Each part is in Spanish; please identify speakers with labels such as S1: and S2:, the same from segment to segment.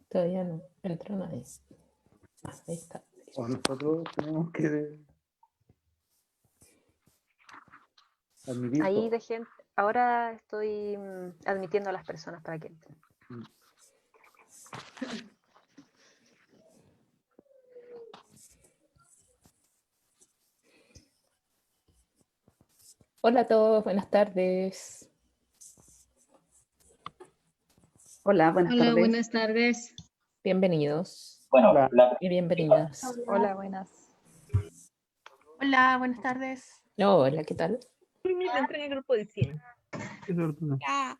S1: Todavía no entró nadie. Ah, ahí está.
S2: O nosotros tenemos que admitir
S3: Ahí
S2: todo.
S3: de gente. Ahora estoy admitiendo a las personas para que entren.
S1: Hola a todos, buenas tardes.
S4: Hola, buenas
S5: Hola,
S4: tardes.
S5: buenas tardes.
S1: Bienvenidos
S2: Hola.
S1: y bienvenidas.
S3: Hola, buenas.
S6: Hola, buenas tardes.
S1: Hola, ¿qué tal?
S6: Entré en el grupo de 100.
S2: Qué suerte.
S6: Ya.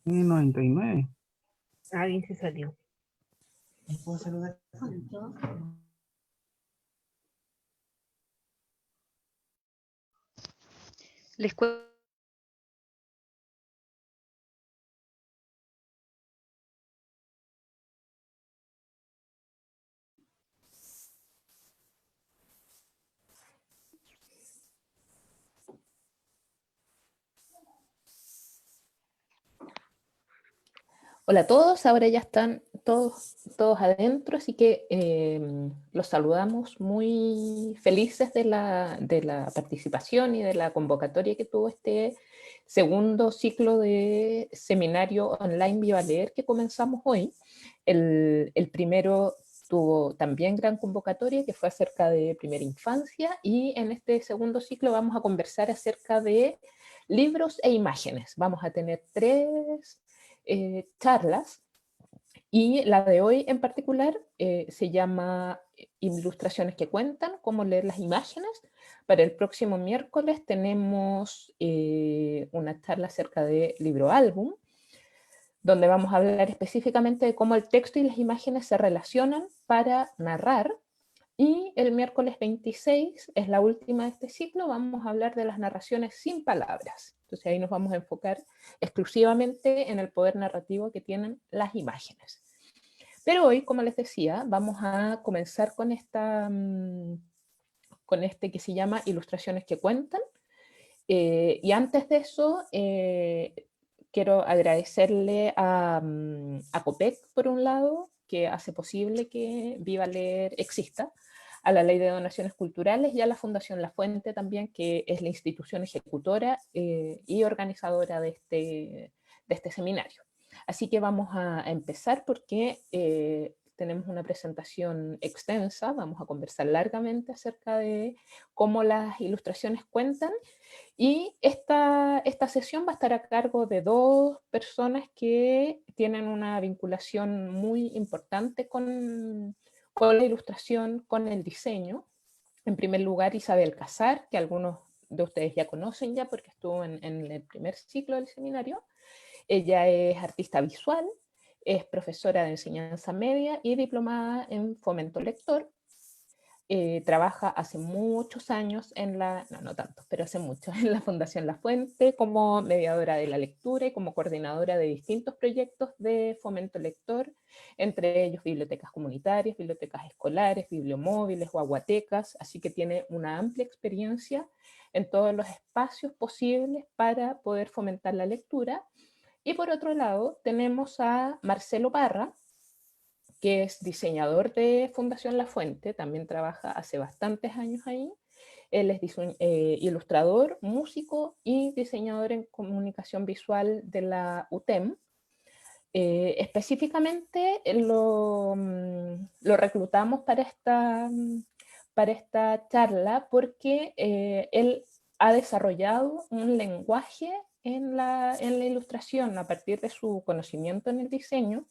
S2: 99.
S6: Alguien se salió.
S2: ¿Puedo saludar?
S3: Les cuento.
S1: Hola a todos, ahora ya están todos adentro, así que los saludamos muy felices de la participación y de la convocatoria que tuvo este segundo ciclo de seminario online Viva Leer que comenzamos hoy. El primero tuvo también gran convocatoria, que fue acerca de primera infancia, y en este segundo ciclo vamos a conversar acerca de libros e imágenes. Vamos a tener tres charlas, y la de hoy en particular se llama Ilustraciones que cuentan, cómo leer las imágenes. Para el próximo miércoles tenemos una charla acerca de libro álbum, donde vamos a hablar específicamente de cómo el texto y las imágenes se relacionan para narrar. Y el miércoles 26 es la última de este ciclo, vamos a hablar de las narraciones sin palabras. Entonces ahí nos vamos a enfocar exclusivamente en el poder narrativo que tienen las imágenes. Pero hoy, como les decía, vamos a comenzar con este que se llama Ilustraciones que cuentan. Y antes de eso, quiero agradecerle a COPEC, por un lado, que hace posible que Viva Leer exista, a la Ley de Donaciones Culturales y a la Fundación La Fuente también, que es la institución ejecutora y organizadora de este seminario. Así que vamos a empezar porque tenemos una presentación extensa, vamos a conversar largamente acerca de cómo las ilustraciones cuentan, y esta sesión va a estar a cargo de dos personas que tienen una vinculación muy importante con la ilustración, con el diseño. En primer lugar, Isabel Casar, que algunos de ustedes ya conocen ya porque estuvo en el primer ciclo del seminario. Ella es artista visual, es profesora de enseñanza media y diplomada en fomento lector. Trabaja hace muchos años no tanto, pero hace mucho, en la Fundación La Fuente como mediadora de la lectura y como coordinadora de distintos proyectos de fomento lector, entre ellos bibliotecas comunitarias, bibliotecas escolares, bibliomóviles, guaguatecas, así que tiene una amplia experiencia en todos los espacios posibles para poder fomentar la lectura. Y por otro lado tenemos a Marcelo Parra, que es diseñador de Fundación La Fuente, también trabaja hace bastantes años ahí. Él es ilustrador, músico y diseñador en comunicación visual de la UTEM. Específicamente lo reclutamos para esta charla porque él ha desarrollado un lenguaje en la ilustración a partir de su conocimiento en el diseño,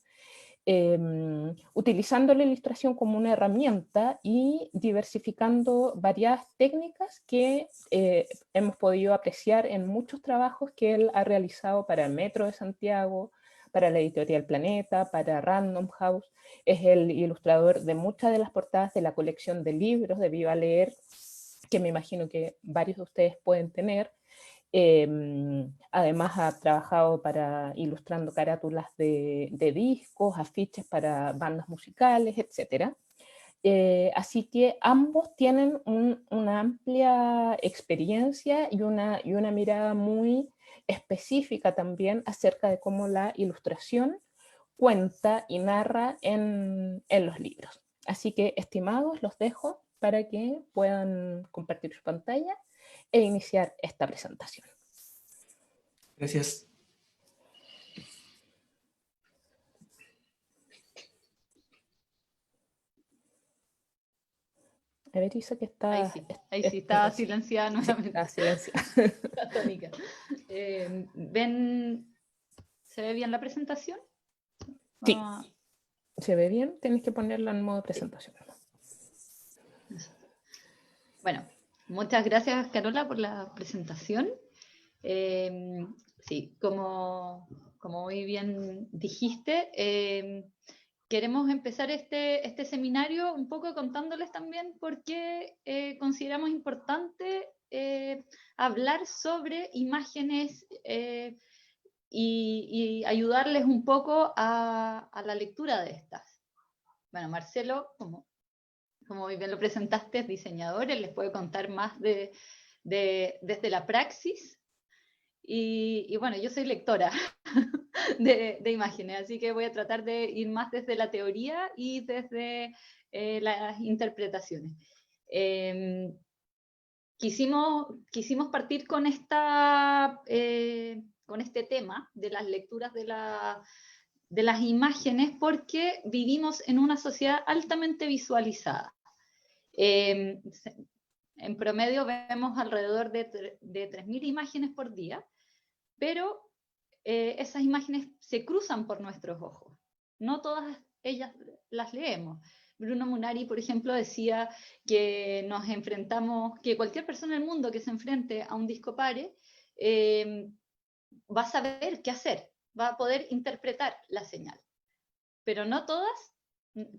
S1: utilizando la ilustración como una herramienta y diversificando varias técnicas que hemos podido apreciar en muchos trabajos que él ha realizado para el Metro de Santiago, para la editorial Planeta, para Random House. Es el ilustrador de muchas de las portadas de la colección de libros de Viva Leer, que me imagino que varios de ustedes pueden tener. Además ha trabajado ilustrando carátulas de discos, afiches para bandas musicales, etc. Así que ambos tienen una amplia experiencia y una mirada muy específica también acerca de cómo la ilustración cuenta y narra en los libros. Así que, estimados, los dejo para que puedan compartir su pantalla e iniciar esta presentación.
S5: Gracias.
S1: A ver, Isa, que está...
S7: Ahí sí, está silenciada nuevamente.
S1: Está silenciada.
S7: La tónica. ¿Se ve bien la presentación?
S1: Sí.
S7: Ah,
S1: ¿Se ve bien? Tienes que ponerla en modo presentación.
S7: bueno, muchas gracias, Carola, por la presentación. Sí, como muy bien dijiste, queremos empezar este seminario un poco contándoles también por qué consideramos importante hablar sobre imágenes y ayudarles un poco a la lectura de estas. Bueno, Marcelo, como muy bien lo presentaste, es diseñador, él les puede contar más desde la praxis. Y bueno, yo soy lectora de imágenes, así que voy a tratar de ir más desde la teoría y desde las interpretaciones. Quisimos partir con este tema de las lecturas de las imágenes porque vivimos en una sociedad altamente visualizada. En promedio vemos alrededor de 3.000 imágenes por día, pero esas imágenes se cruzan por nuestros ojos. No todas ellas las leemos. Bruno Munari, por ejemplo, decía que que cualquier persona en el mundo que se enfrente a un disco pare va a saber qué hacer, va a poder interpretar la señal. Pero no todas,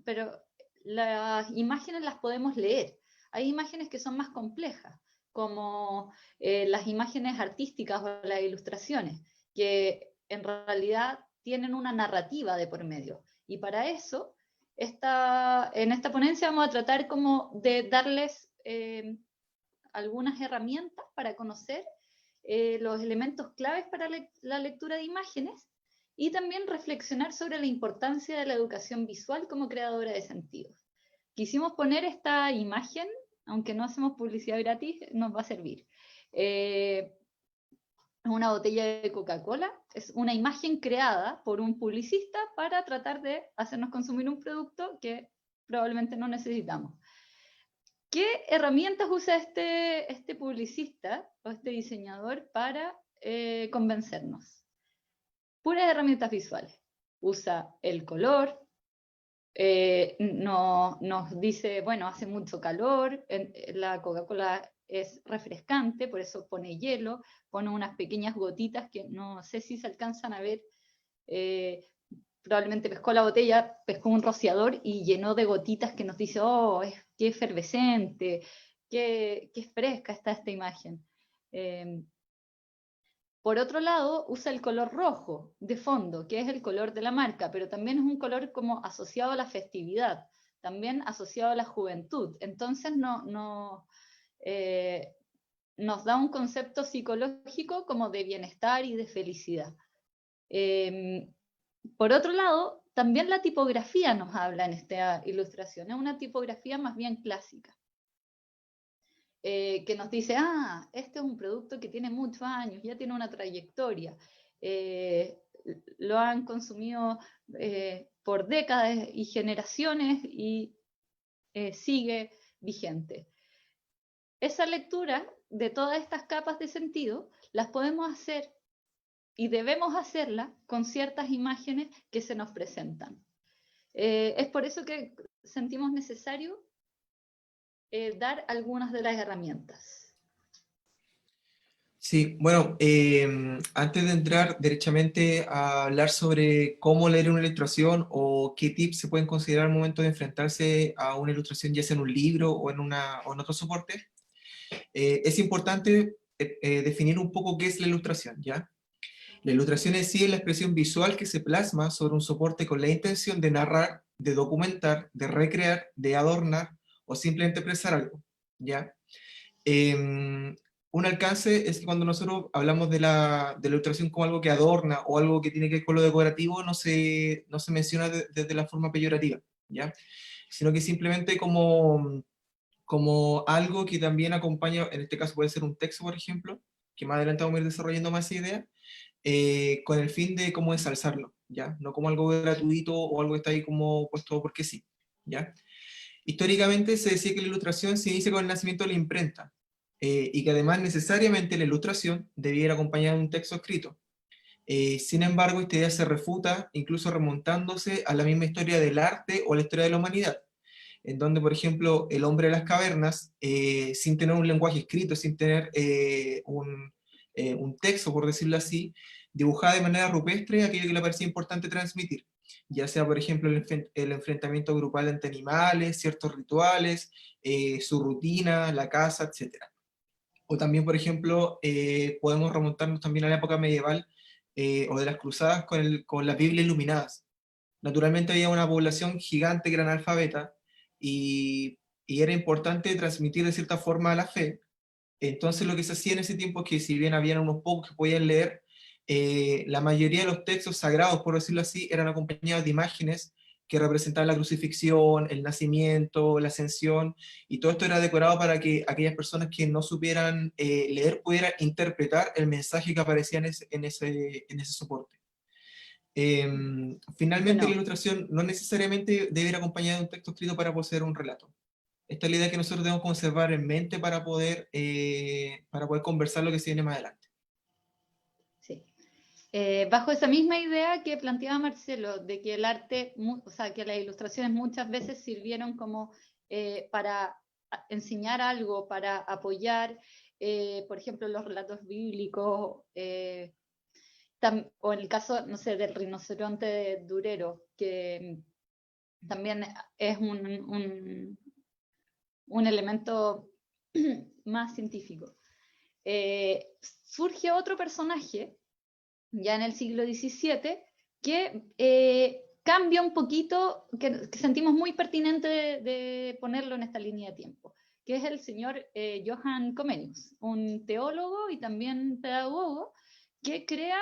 S7: pero las imágenes las podemos leer. Hay imágenes que son más complejas, como las imágenes artísticas o las ilustraciones, que en realidad tienen una narrativa de por medio. Y para eso, en esta ponencia vamos a tratar como de darles algunas herramientas para conocer los elementos claves para la lectura de imágenes y también reflexionar sobre la importancia de la educación visual como creadora de sentidos. Quisimos poner esta imagen, aunque no hacemos publicidad gratis, nos va a servir. Es una botella de Coca-Cola, es una imagen creada por un publicista para tratar de hacernos consumir un producto que probablemente no necesitamos. ¿Qué herramientas usa este publicista o este diseñador para convencernos? Puras herramientas visuales. Usa el color, nos dice, bueno, hace mucho calor, la Coca-Cola es refrescante, por eso pone hielo, pone unas pequeñas gotitas que no sé si se alcanzan a ver, probablemente pescó la botella, pescó un rociador y llenó de gotitas que nos dice, oh, qué efervescente, qué fresca está esta imagen. Por otro lado, usa el color rojo de fondo, que es el color de la marca, pero también es un color como asociado a la festividad, también asociado a la juventud. Entonces nos da un concepto psicológico como de bienestar y de felicidad. Por otro lado, también la tipografía nos habla en esta ilustración, es una tipografía más bien clásica. Que nos dice, este es un producto que tiene muchos años, ya tiene una trayectoria, lo han consumido por décadas y generaciones y sigue vigente. Esa lectura de todas estas capas de sentido las podemos hacer y debemos hacerla con ciertas imágenes que se nos presentan. Es por eso que sentimos necesario dar algunas de las herramientas.
S5: Sí, bueno, antes de entrar derechamente a hablar sobre cómo leer una ilustración o qué tips se pueden considerar al momento de enfrentarse a una ilustración, ya sea en un libro o en otro soporte, es importante definir un poco qué es la ilustración, ¿ya? La ilustración en sí es la expresión visual que se plasma sobre un soporte con la intención de narrar de documentar, de recrear, de adornar, o simplemente expresar algo, ¿ya? Un alcance es que cuando nosotros hablamos de la ilustración como algo que adorna, o algo que tiene que ver con lo decorativo, no se menciona desde la forma peyorativa, ¿ya? Sino que simplemente como algo que también acompaña, en este caso puede ser un texto, por ejemplo, que más adelante vamos a ir desarrollando más esa idea, con el fin de como ensalzarlo, ¿ya? No como algo gratuito o algo que está ahí como puesto porque sí, ¿ya? Históricamente se decía que la ilustración se inicia con el nacimiento de la imprenta, y que además necesariamente la ilustración debía ir acompañada de un texto escrito. Sin embargo, esta idea se refuta, incluso remontándose a la misma historia del arte o la historia de la humanidad, en donde, por ejemplo, el hombre de las cavernas, sin tener un lenguaje escrito, sin tener un texto, por decirlo así, dibujaba de manera rupestre aquello que le parecía importante transmitir, ya sea, por ejemplo, el enfrentamiento grupal entre animales, ciertos rituales, su rutina, la caza, etc. O también, por ejemplo, podemos remontarnos también a la época medieval, o de las cruzadas con las Biblias iluminadas. Naturalmente había una población gigante que era analfabeta, y era importante transmitir de cierta forma la fe. Entonces lo que se hacía en ese tiempo es que, si bien habían unos pocos que podían leer, la mayoría de los textos sagrados, por decirlo así, eran acompañados de imágenes que representaban la crucifixión, el nacimiento, la ascensión, y todo esto era decorado para que aquellas personas que no supieran leer pudieran interpretar el mensaje que aparecía en ese soporte. Finalmente,
S7: Bueno.
S5: la ilustración no necesariamente debe ir acompañada de un texto escrito para poseer un relato. Esta es la idea que nosotros debemos conservar en mente para poder conversar lo que se viene más adelante.
S7: Sí. Bajo esa misma idea que planteaba Marcelo, de que el arte, o sea, que las ilustraciones muchas veces sirvieron como para enseñar algo, para apoyar, por ejemplo, los relatos bíblicos, o en el caso, no sé, del rinoceronte durero, que también es un elemento más científico. Surge otro personaje, ya en el siglo XVII, que cambia un poquito, que sentimos muy pertinente de ponerlo en esta línea de tiempo, que es el señor Johann Comenius, un teólogo y también pedagogo, que crea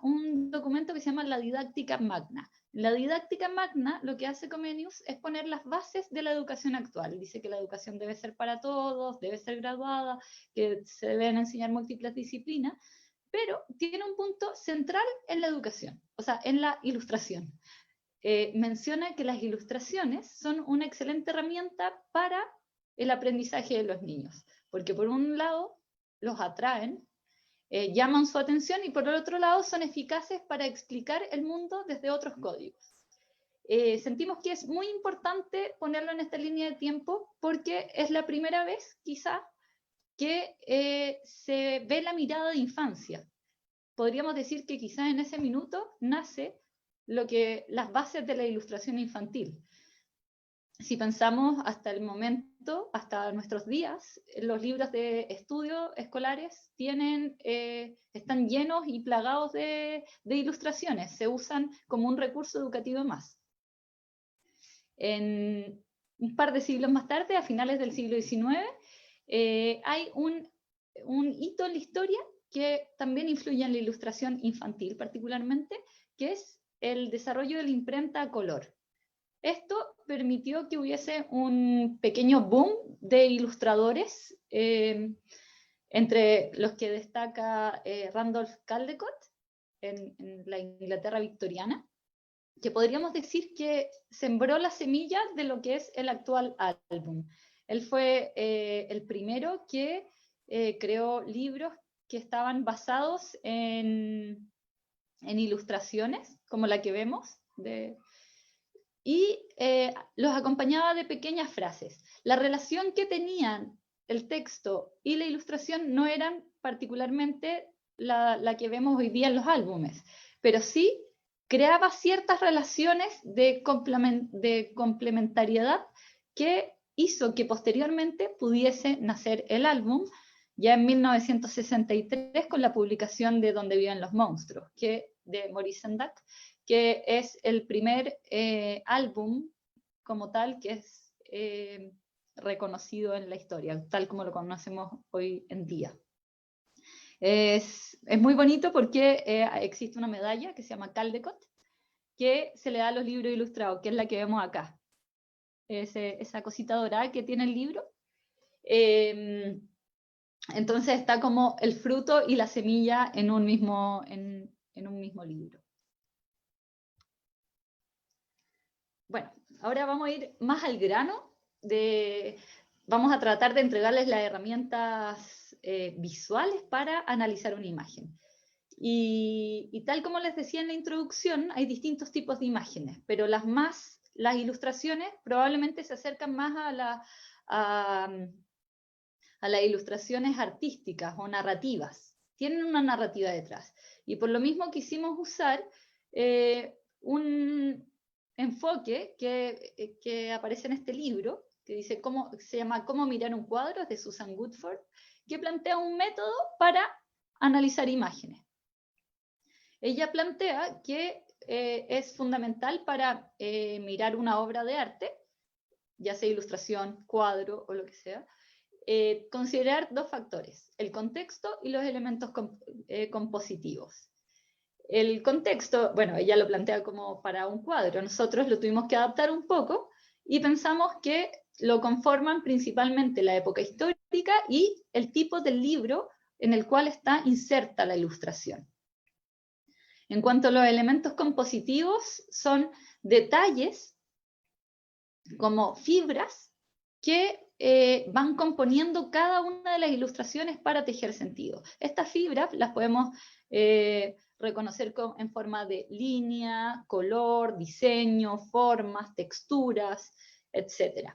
S7: un documento que se llama la Didáctica Magna. La Didáctica Magna, lo que hace Comenius es poner las bases de la educación actual. Dice que la educación debe ser para todos, debe ser graduada, que se deben enseñar múltiples disciplinas, pero tiene un punto central en la educación, o sea, en la ilustración. Menciona que las ilustraciones son una excelente herramienta para el aprendizaje de los niños, porque por un lado los atraen, llaman su atención, y por el otro lado son eficaces para explicar el mundo desde otros códigos. Sentimos que es muy importante ponerlo en esta línea de tiempo porque es la primera vez, quizá, que se ve la mirada de infancia. Podríamos decir que quizá en ese minuto nace las bases de la ilustración infantil. Si pensamos hasta el momento, hasta nuestros días, los libros de estudio escolares están llenos y plagados de ilustraciones, se usan como un recurso educativo más. En un par de siglos más tarde, a finales del siglo XIX, hay un hito en la historia que también influye en la ilustración infantil particularmente, que es el desarrollo de la imprenta a color. Esto permitió que hubiese un pequeño boom de ilustradores, entre los que destaca Randolph Caldecott en la Inglaterra victoriana, que podríamos decir que sembró la semilla de lo que es el actual álbum. Él fue el primero que creó libros que estaban basados en ilustraciones, como la que vemos, y los acompañaba de pequeñas frases. La relación que tenían el texto y la ilustración no eran particularmente la que vemos hoy día en los álbumes, pero sí creaba ciertas relaciones de complementariedad que hizo que posteriormente pudiese nacer el álbum, ya en 1963, con la publicación de Donde viven los monstruos, que de Maurice Sendak, que es el primer álbum como tal que es reconocido en la historia, tal como lo conocemos hoy en día. Es muy bonito porque existe una medalla que se llama Caldecott, que se le da a los libros ilustrados, que es la que vemos acá. Esa cosita dorada que tiene el libro. Entonces está como el fruto y la semilla en un mismo libro. Bueno, ahora vamos a ir más al grano. Vamos a tratar de entregarles las herramientas visuales para analizar una imagen. Y tal como les decía en la introducción, hay distintos tipos de imágenes, pero las ilustraciones probablemente se acercan más a las ilustraciones artísticas o narrativas. Tienen una narrativa detrás. Y por lo mismo quisimos usar un enfoque que aparece en este libro, que se llama Cómo mirar un cuadro, es de Susan Woodford, que plantea un método para analizar imágenes. Ella plantea que es fundamental para mirar una obra de arte, ya sea ilustración, cuadro o lo que sea, considerar dos factores, el contexto y los elementos compositivos. El contexto, bueno, ella lo plantea como para un cuadro, nosotros lo tuvimos que adaptar un poco y pensamos que lo conforman principalmente la época histórica y el tipo del libro en el cual está inserta la ilustración. En cuanto a los elementos compositivos, son detalles como fibras que van componiendo cada una de las ilustraciones para tejer sentido. Estas fibras las podemos reconocer en forma de línea, color, diseño, formas, texturas, etc.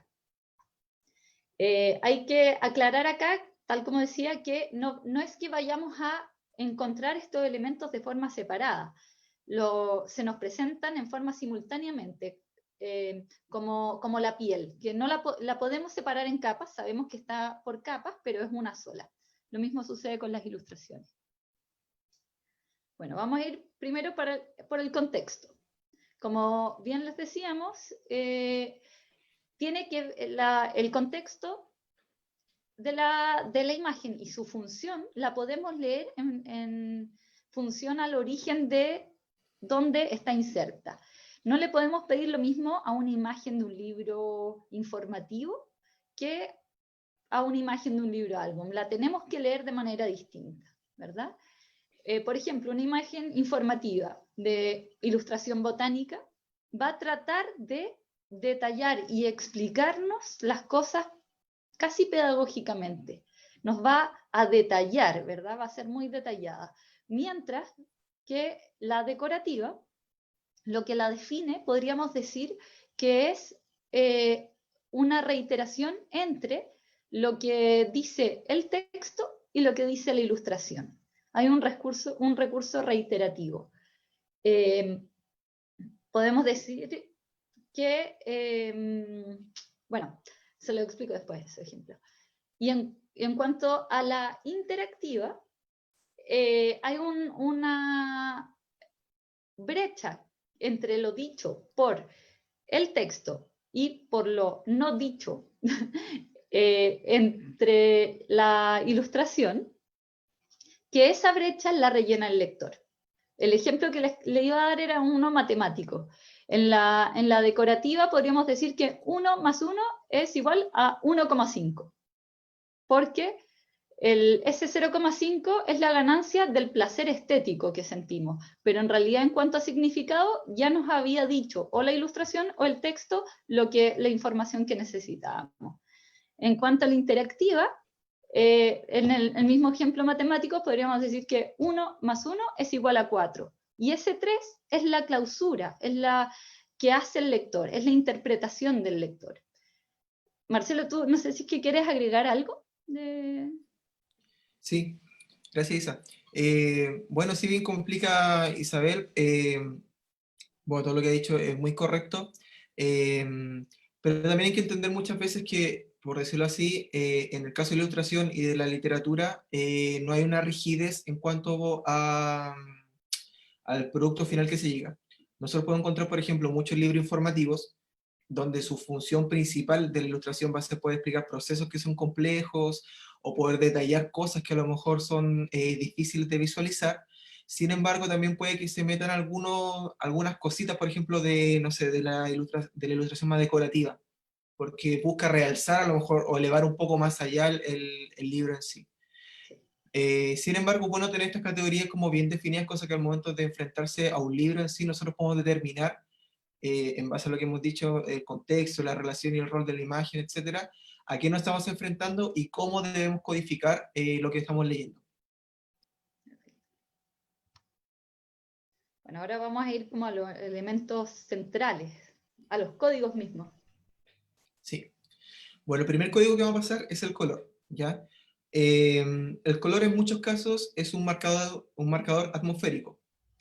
S7: Hay que aclarar acá, tal como decía, que no es que vayamos a encontrar estos elementos de forma separada. Se nos presentan en forma simultáneamente, como la piel, que no la podemos separar en capas, sabemos que está por capas, pero es una sola. Lo mismo sucede con las ilustraciones. Bueno, vamos a ir primero por el contexto. Como bien les decíamos, tiene que el contexto de la imagen y su función la podemos leer en función al origen de dónde está inserta. No le podemos pedir lo mismo a una imagen de un libro informativo que a una imagen de un libro álbum. La tenemos que leer de manera distinta, ¿verdad? Por ejemplo, una imagen informativa de ilustración botánica va a tratar de detallar y explicarnos las cosas casi pedagógicamente. Nos va a detallar, ¿verdad? Va a ser muy detallada. Mientras que la decorativa, lo que la define, podríamos decir que es una reiteración entre lo que dice el texto y lo que dice la ilustración. Hay un recurso reiterativo. Podemos decir que, bueno, se lo explico después, ese ejemplo. Y en cuanto a la interactiva, hay una brecha entre lo dicho por el texto y por lo no dicho entre la ilustración, que esa brecha la rellena el lector. El ejemplo que le iba a dar era uno matemático. En la decorativa podríamos decir que 1 más 1 es igual a 1,5, porque ese 0,5 es la ganancia del placer estético que sentimos, pero en realidad en cuanto a significado ya nos había dicho o la ilustración o el texto la información que necesitábamos. En cuanto a la interactiva, en el mismo ejemplo matemático podríamos decir que 1 más 1 es igual a 4, y ese 3 es la clausura, es la que hace el lector, es la interpretación del lector. Marcelo, tú no sé si es que quieres agregar algo.
S5: Sí, gracias Isa. Bueno, si bien complica Isabel, bueno, todo lo que ha dicho es muy correcto, pero también hay que entender muchas veces que, por decirlo así, en el caso de la ilustración y de la literatura, no hay una rigidez en cuanto a al producto final que se llega. Nosotros podemos encontrar, por ejemplo, muchos libros informativos donde su función principal de la ilustración va a ser poder explicar procesos que son complejos o poder detallar cosas que a lo mejor son difíciles de visualizar. Sin embargo, también puede que se metan algunas cositas, por ejemplo, no sé, de la ilustración más decorativa, porque busca realzar a lo mejor o elevar un poco más allá el libro en sí. Sin embargo, bueno tener estas categorías como bien definidas, cosa que al momento de enfrentarse a un libro en sí, nosotros podemos determinar, en base a lo que hemos dicho, el contexto, la relación y el rol de la imagen, etcétera, a qué nos estamos enfrentando y cómo debemos codificar lo que estamos leyendo.
S7: Bueno, ahora vamos a ir como a los elementos centrales, a los códigos mismos.
S5: Sí. Bueno, el primer código que vamos a pasar es el color, ¿ya? El color en muchos casos es un marcador atmosférico.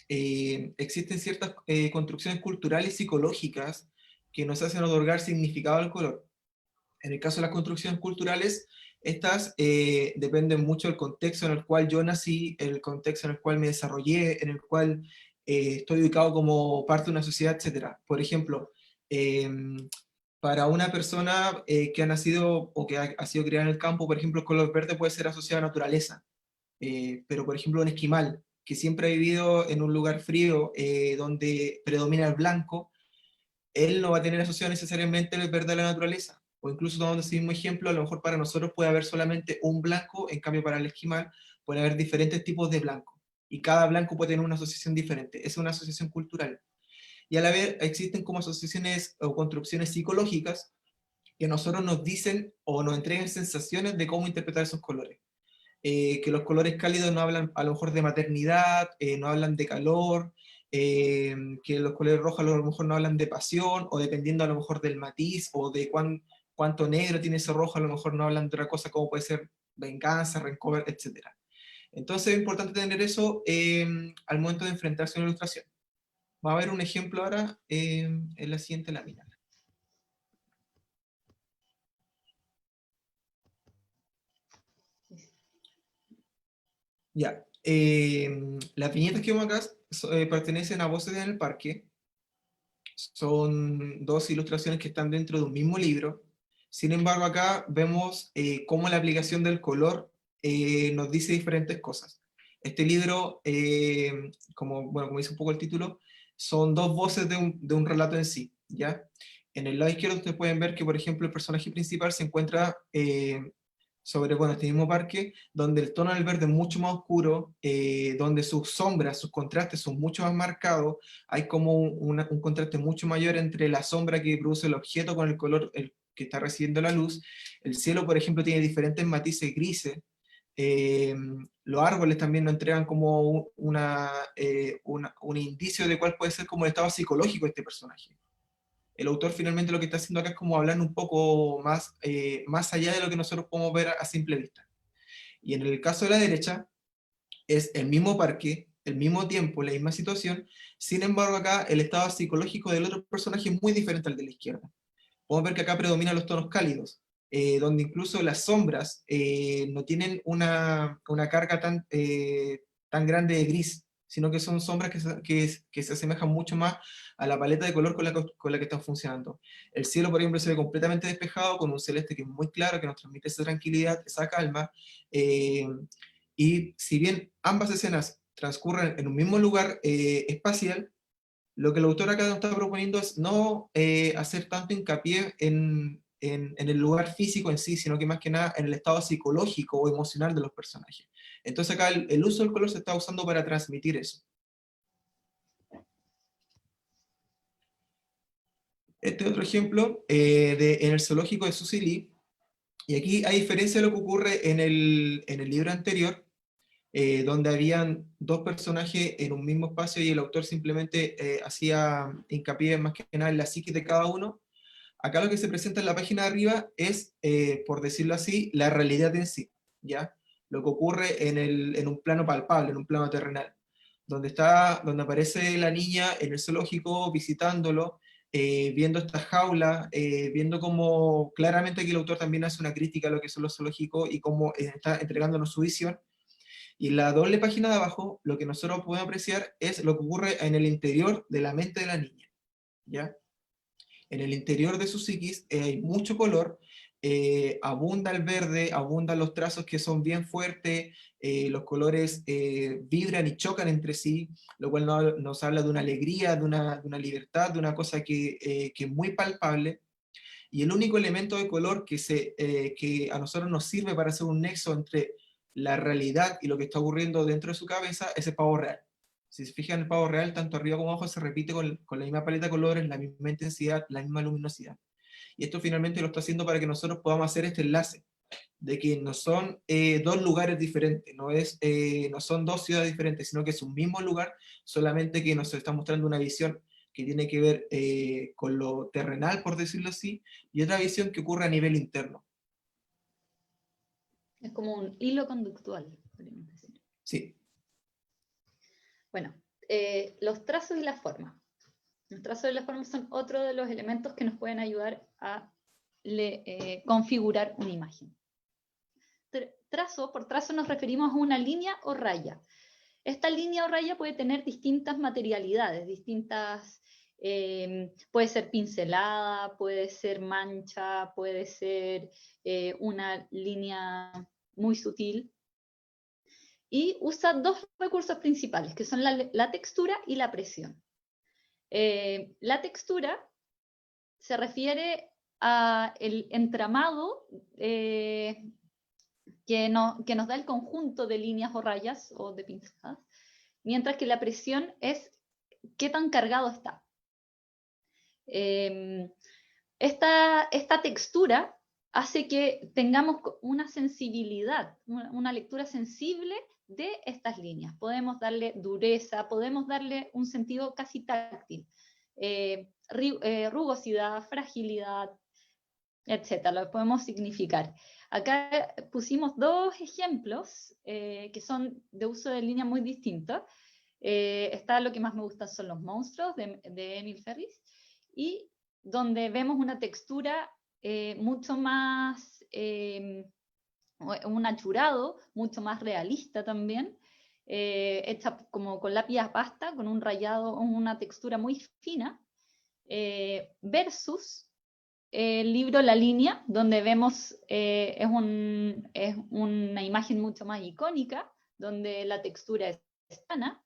S5: Existen ciertas construcciones culturales y psicológicas que nos hacen otorgar significado al color. En el caso de las construcciones culturales, estas dependen mucho del contexto en el cual yo nací, el contexto en el cual me desarrollé, en el cual estoy ubicado como parte de una sociedad, etc. Por ejemplo, para una persona que ha nacido o que ha sido criada en el campo, por ejemplo, el color verde puede ser asociado a naturaleza. Pero por ejemplo un esquimal, que siempre ha vivido en un lugar frío donde predomina el blanco, él no va a tener asociado necesariamente el verde a la naturaleza. O incluso tomando ese mismo ejemplo, a lo mejor para nosotros puede haber solamente un blanco, en cambio para el esquimal puede haber diferentes tipos de blanco. Y cada blanco puede tener una asociación diferente. Es una asociación cultural. Y a la vez existen como asociaciones o construcciones psicológicas que a nosotros nos dicen o nos entregan sensaciones de cómo interpretar esos colores. Que los colores cálidos no hablan a lo mejor de maternidad, no hablan de calor, que los colores rojos a lo mejor no hablan de pasión, o dependiendo a lo mejor del matiz, o de cuánto negro tiene ese rojo, a lo mejor no hablan de otra cosa como puede ser venganza, rencor, etc. Entonces es importante tener eso al momento de enfrentarse a una ilustración. Va a ver un ejemplo ahora en la siguiente lámina. Ya, las viñetas que vemos acá pertenecen a Voces en el Parque. Son dos ilustraciones que están dentro de un mismo libro. Sin embargo, acá vemos cómo la aplicación del color nos dice diferentes cosas. Este libro, como dice un poco el título, son dos voces de un relato en sí, ¿ya? En el lado izquierdo ustedes pueden ver que, por ejemplo, el personaje principal se encuentra sobre este mismo parque, donde el tono del verde es mucho más oscuro, donde sus sombras, sus contrastes son mucho más marcados, hay como un contraste mucho mayor entre la sombra que produce el objeto con el color que está recibiendo la luz. El cielo, por ejemplo, tiene diferentes matices grises. Los árboles también nos entregan como un indicio de cuál puede ser como el estado psicológico de este personaje. El autor finalmente lo que está haciendo acá es como hablar un poco más allá de lo que nosotros podemos ver a simple vista. Y en el caso de la derecha, es el mismo parque, el mismo tiempo, la misma situación, sin embargo acá el estado psicológico del otro personaje es muy diferente al de la izquierda. Podemos ver que acá predominan los tonos cálidos, donde incluso las sombras no tienen una carga tan grande de gris, sino que son sombras que se asemejan mucho más a la paleta de color con la que están funcionando. El cielo, por ejemplo, se ve completamente despejado, con un celeste que es muy claro, que nos transmite esa tranquilidad, esa calma, y si bien ambas escenas transcurren en un mismo lugar espacial, lo que el autor acá nos está proponiendo es no hacer tanto hincapié en el lugar físico en sí, sino que más que nada en el estado psicológico o emocional de los personajes. Entonces acá el uso del color se está usando para transmitir eso. Este es otro ejemplo en el zoológico de Susie Lee, y aquí a diferencia de lo que ocurre en el libro anterior, donde habían dos personajes en un mismo espacio y el autor simplemente hacía hincapié más que nada en la psique de cada uno. Acá lo que se presenta en la página de arriba es, por decirlo así, la realidad en sí, ¿ya? Lo que ocurre en un plano palpable, en un plano terrenal, donde aparece la niña en el zoológico visitándolo, viendo esta jaula, viendo cómo claramente aquí el autor también hace una crítica a lo que son los zoológicos y cómo está entregándonos su visión. Y en la doble página de abajo, lo que nosotros podemos apreciar es lo que ocurre en el interior de la mente de la niña, ¿ya? En el interior de su psiquis hay mucho color, abunda el verde, abundan los trazos que son bien fuertes, los colores vibran y chocan entre sí, lo cual nos habla de una alegría, de una libertad, de una cosa que es muy palpable. Y el único elemento de color que a nosotros nos sirve para hacer un nexo entre la realidad y lo que está ocurriendo dentro de su cabeza es el pavo real. Si se fijan, el pavo real, tanto arriba como abajo, se repite con la misma paleta de colores, la misma intensidad, la misma luminosidad. Y esto finalmente lo está haciendo para que nosotros podamos hacer este enlace, de que no son dos lugares diferentes, no son dos ciudades diferentes, sino que es un mismo lugar, solamente que nos está mostrando una visión que tiene que ver con lo terrenal, por decirlo así, y otra visión que ocurre a nivel interno.
S7: Es como un hilo conductual, podríamos decir.
S5: Sí.
S7: Bueno, los trazos y las formas. Los trazos y las formas son otro de los elementos que nos pueden ayudar a configurar una imagen. Por trazo nos referimos a una línea o raya. Esta línea o raya puede tener distintas materialidades, puede ser pincelada, puede ser mancha, puede ser una línea muy sutil. Y usa dos recursos principales, que son la textura y la presión. La textura se refiere al entramado que nos da el conjunto de líneas o rayas o de pinceladas, mientras que la presión es qué tan cargado está. Esta textura hace que tengamos una sensibilidad, una lectura sensible de estas líneas. Podemos darle dureza, podemos darle un sentido casi táctil, rugosidad, fragilidad, etc. Lo podemos significar. Acá pusimos dos ejemplos que son de uso de líneas muy distintos. Está lo que más me gusta son los monstruos de Emil Ferris, y donde vemos una textura mucho más, un achurado, mucho más realista también, hecha como con lápiz a pasta, con un rayado, una textura muy fina, versus el libro La Línea, donde vemos, es una imagen mucho más icónica, donde la textura es plana,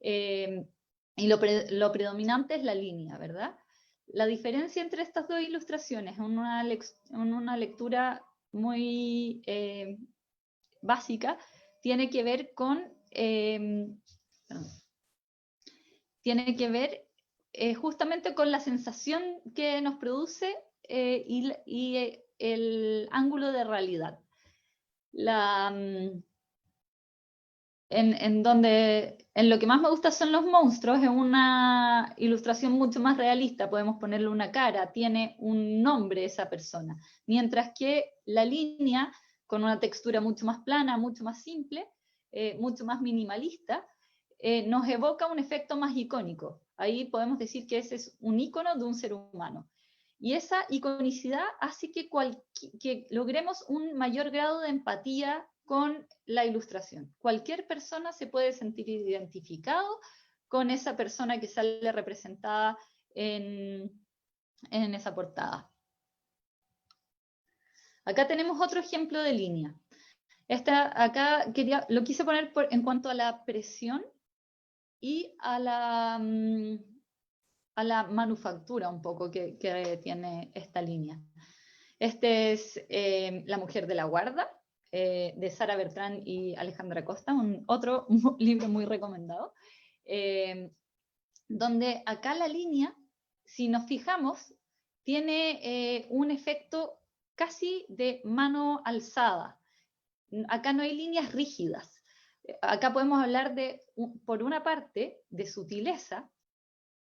S7: y lo predominante es la línea, ¿verdad? La diferencia entre estas dos ilustraciones, en una lectura muy básica, tiene que ver con justamente con la sensación que nos produce y el ángulo de realidad. En lo que más me gusta son los monstruos, es una ilustración mucho más realista, podemos ponerle una cara, tiene un nombre esa persona, mientras que la línea, con una textura mucho más plana, mucho más simple, mucho más minimalista, nos evoca un efecto más icónico. Ahí podemos decir que ese es un icono de un ser humano. Y esa iconicidad hace que logremos un mayor grado de empatía con la ilustración. Cualquier persona se puede sentir identificado con esa persona que sale representada en esa portada. Acá tenemos otro ejemplo de línea. Acá lo quise poner en cuanto a la presión y a la manufactura un poco que tiene esta línea. Este es La mujer de la guarda, de Sara Bertrand y Alejandra Costa, otro libro muy recomendado, donde acá la línea, si nos fijamos, tiene un efecto casi de mano alzada. Acá no hay líneas rígidas. Acá podemos hablar por una parte, de sutileza,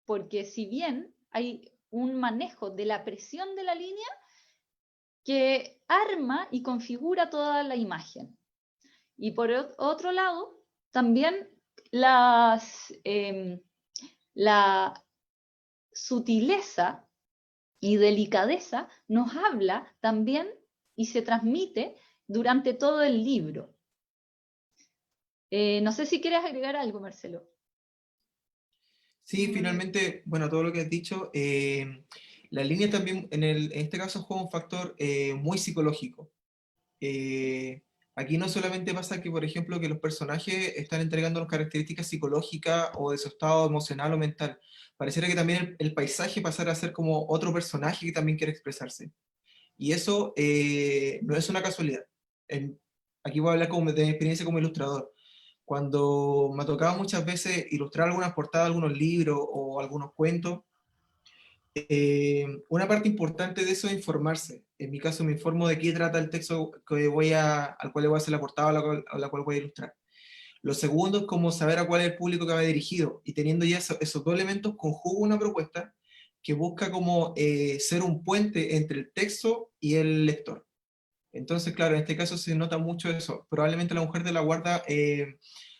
S7: porque si bien hay un manejo de la presión de la línea que arma y configura toda la imagen. Y por otro lado, también la sutileza y delicadeza nos habla también y se transmite durante todo el libro. No sé si quieres agregar algo, Marcelo.
S5: Sí, finalmente, bueno, todo lo que has dicho, la línea también, en este caso, juega un factor muy psicológico. Aquí no solamente pasa que, por ejemplo, que los personajes están entregándonos características psicológicas o de su estado emocional o mental. Pareciera que también el paisaje pasara a ser como otro personaje que también quiere expresarse. Y eso no es una casualidad. Aquí voy a hablar como de mi experiencia como ilustrador. Cuando me ha tocado muchas veces ilustrar algunas portadas, algunos libros o algunos cuentos, una parte importante de eso es informarse. En mi caso me informo de qué trata el texto al cual le voy a hacer la portada a la cual voy a ilustrar. Lo segundo es como saber a cuál es el público que va dirigido, y teniendo ya esos dos elementos, conjugo una propuesta que busca como ser un puente entre el texto y el lector. Entonces, claro, en este caso se nota mucho eso. Probablemente La Mujer de la Guarda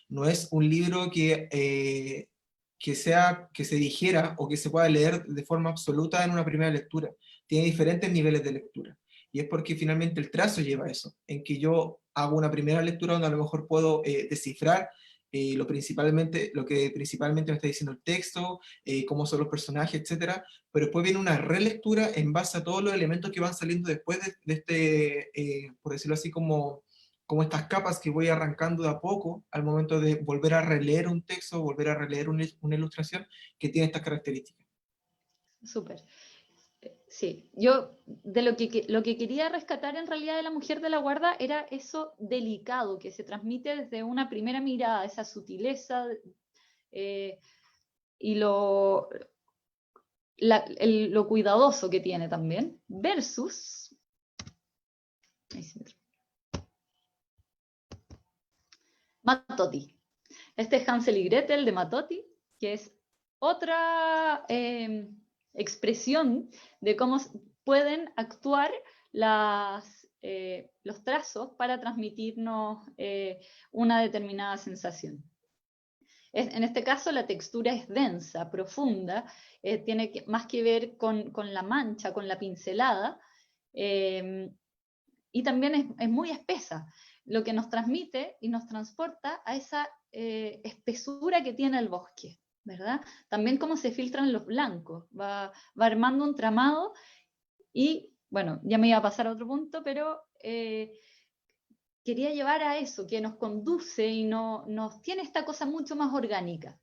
S5: no es un libro que se dijera o que se pueda leer de forma absoluta en una primera lectura. Tiene diferentes niveles de lectura. Y es porque finalmente el trazo lleva a eso, en que yo hago una primera lectura donde a lo mejor puedo descifrar lo que principalmente me está diciendo el texto, cómo son los personajes, etcétera, pero después viene una relectura en base a todos los elementos que van saliendo después de por decirlo así, como estas capas que voy arrancando de a poco al momento de volver a releer un texto, volver a releer una ilustración que tiene estas características.
S7: Súper. Sí, yo de lo que quería rescatar en realidad de La Mujer de la Guarda era eso delicado que se transmite desde una primera mirada, esa sutileza y lo cuidadoso que tiene también, versus Matoti. Este es Hansel y Gretel de Matoti, que es otra expresión de cómo pueden actuar los trazos para transmitirnos una determinada sensación. En este caso la textura es densa, profunda, tiene más que ver con la mancha, con la pincelada, y también es muy espesa, lo que nos transmite y nos transporta a esa espesura que tiene el bosque, ¿verdad? También cómo se filtran los blancos, va armando un tramado y, bueno, ya me iba a pasar a otro punto, pero quería llevar a eso, que nos conduce y nos tiene esta cosa mucho más orgánica.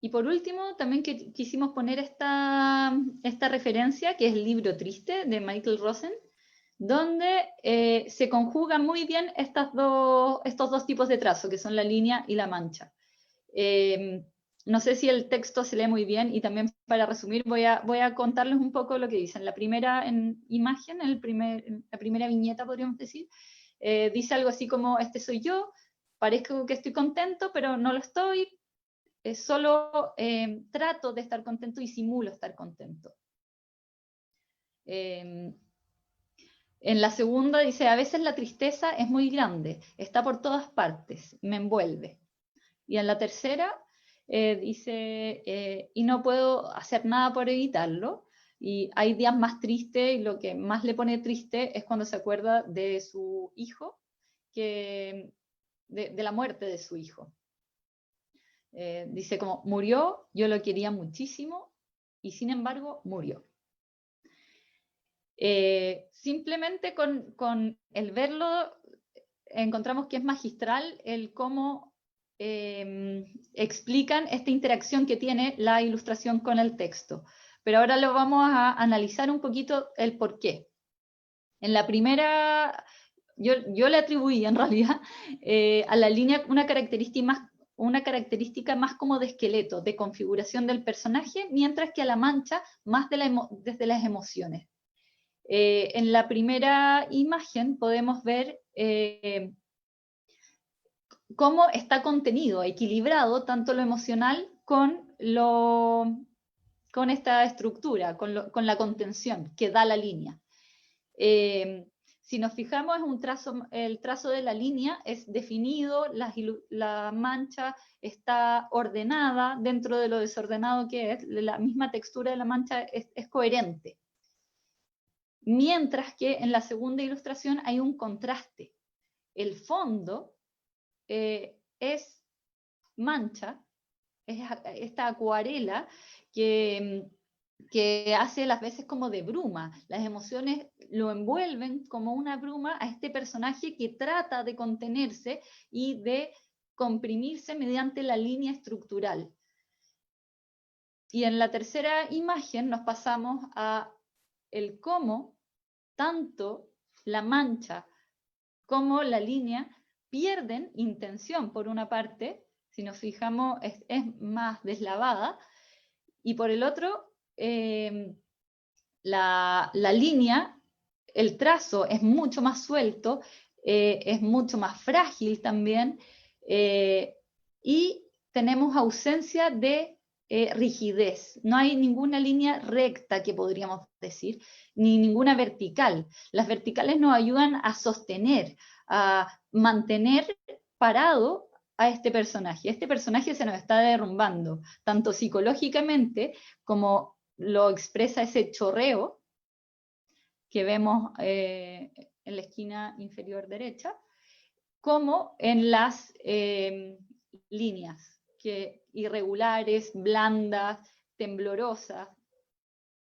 S7: Y por último, también quisimos poner esta referencia, que es el Libro Triste, de Michael Rosen, donde se conjugan muy bien estos dos tipos de trazo, que son la línea y la mancha. No sé si el texto se lee muy bien, y también para resumir voy a contarles un poco lo que dice. En la primera imagen, en la primera viñeta, podríamos decir, dice algo así como: este soy yo, parezco que estoy contento, pero no lo estoy, solo trato de estar contento y simulo estar contento. En la segunda dice: a veces la tristeza es muy grande, está por todas partes, me envuelve. Y en la tercera dice: y no puedo hacer nada por evitarlo. Y hay días más tristes, y lo que más le pone triste es cuando se acuerda de su hijo, de la muerte de su hijo. Dice como: murió, yo lo quería muchísimo, y sin embargo murió. Simplemente con el verlo encontramos que es magistral el cómo explican esta interacción que tiene la ilustración con el texto. Pero ahora lo vamos a analizar un poquito el por qué. En la primera, yo le atribuí en realidad a la línea una característica más como de esqueleto, de configuración del personaje, mientras que a la mancha más desde las emociones. En la primera imagen podemos ver cómo está contenido, equilibrado, tanto lo emocional con esta estructura, con la contención que da la línea. Si nos fijamos, el trazo de la línea es definido, la mancha está ordenada dentro de lo desordenado que es, la misma textura de la mancha es coherente. mientras que en la segunda ilustración hay un contraste. El fondo es mancha, es esta acuarela que hace las veces como de bruma. Las emociones lo envuelven como una bruma a este personaje que trata de contenerse y de comprimirse mediante la línea estructural. Y en la tercera imagen nos pasamos a el cómo tanto la mancha como la línea pierden intención por una parte, si nos fijamos es más deslavada, y por el otro la línea, el trazo es mucho más suelto, es mucho más frágil también, y tenemos ausencia de rigidez. No hay ninguna línea recta, que podríamos decir, ni ninguna vertical. Las verticales nos ayudan a sostener, a mantener parado a este personaje. Este personaje se nos está derrumbando, tanto psicológicamente como lo expresa ese chorreo que vemos en la esquina inferior derecha, como en las líneas irregulares, blandas, temblorosas.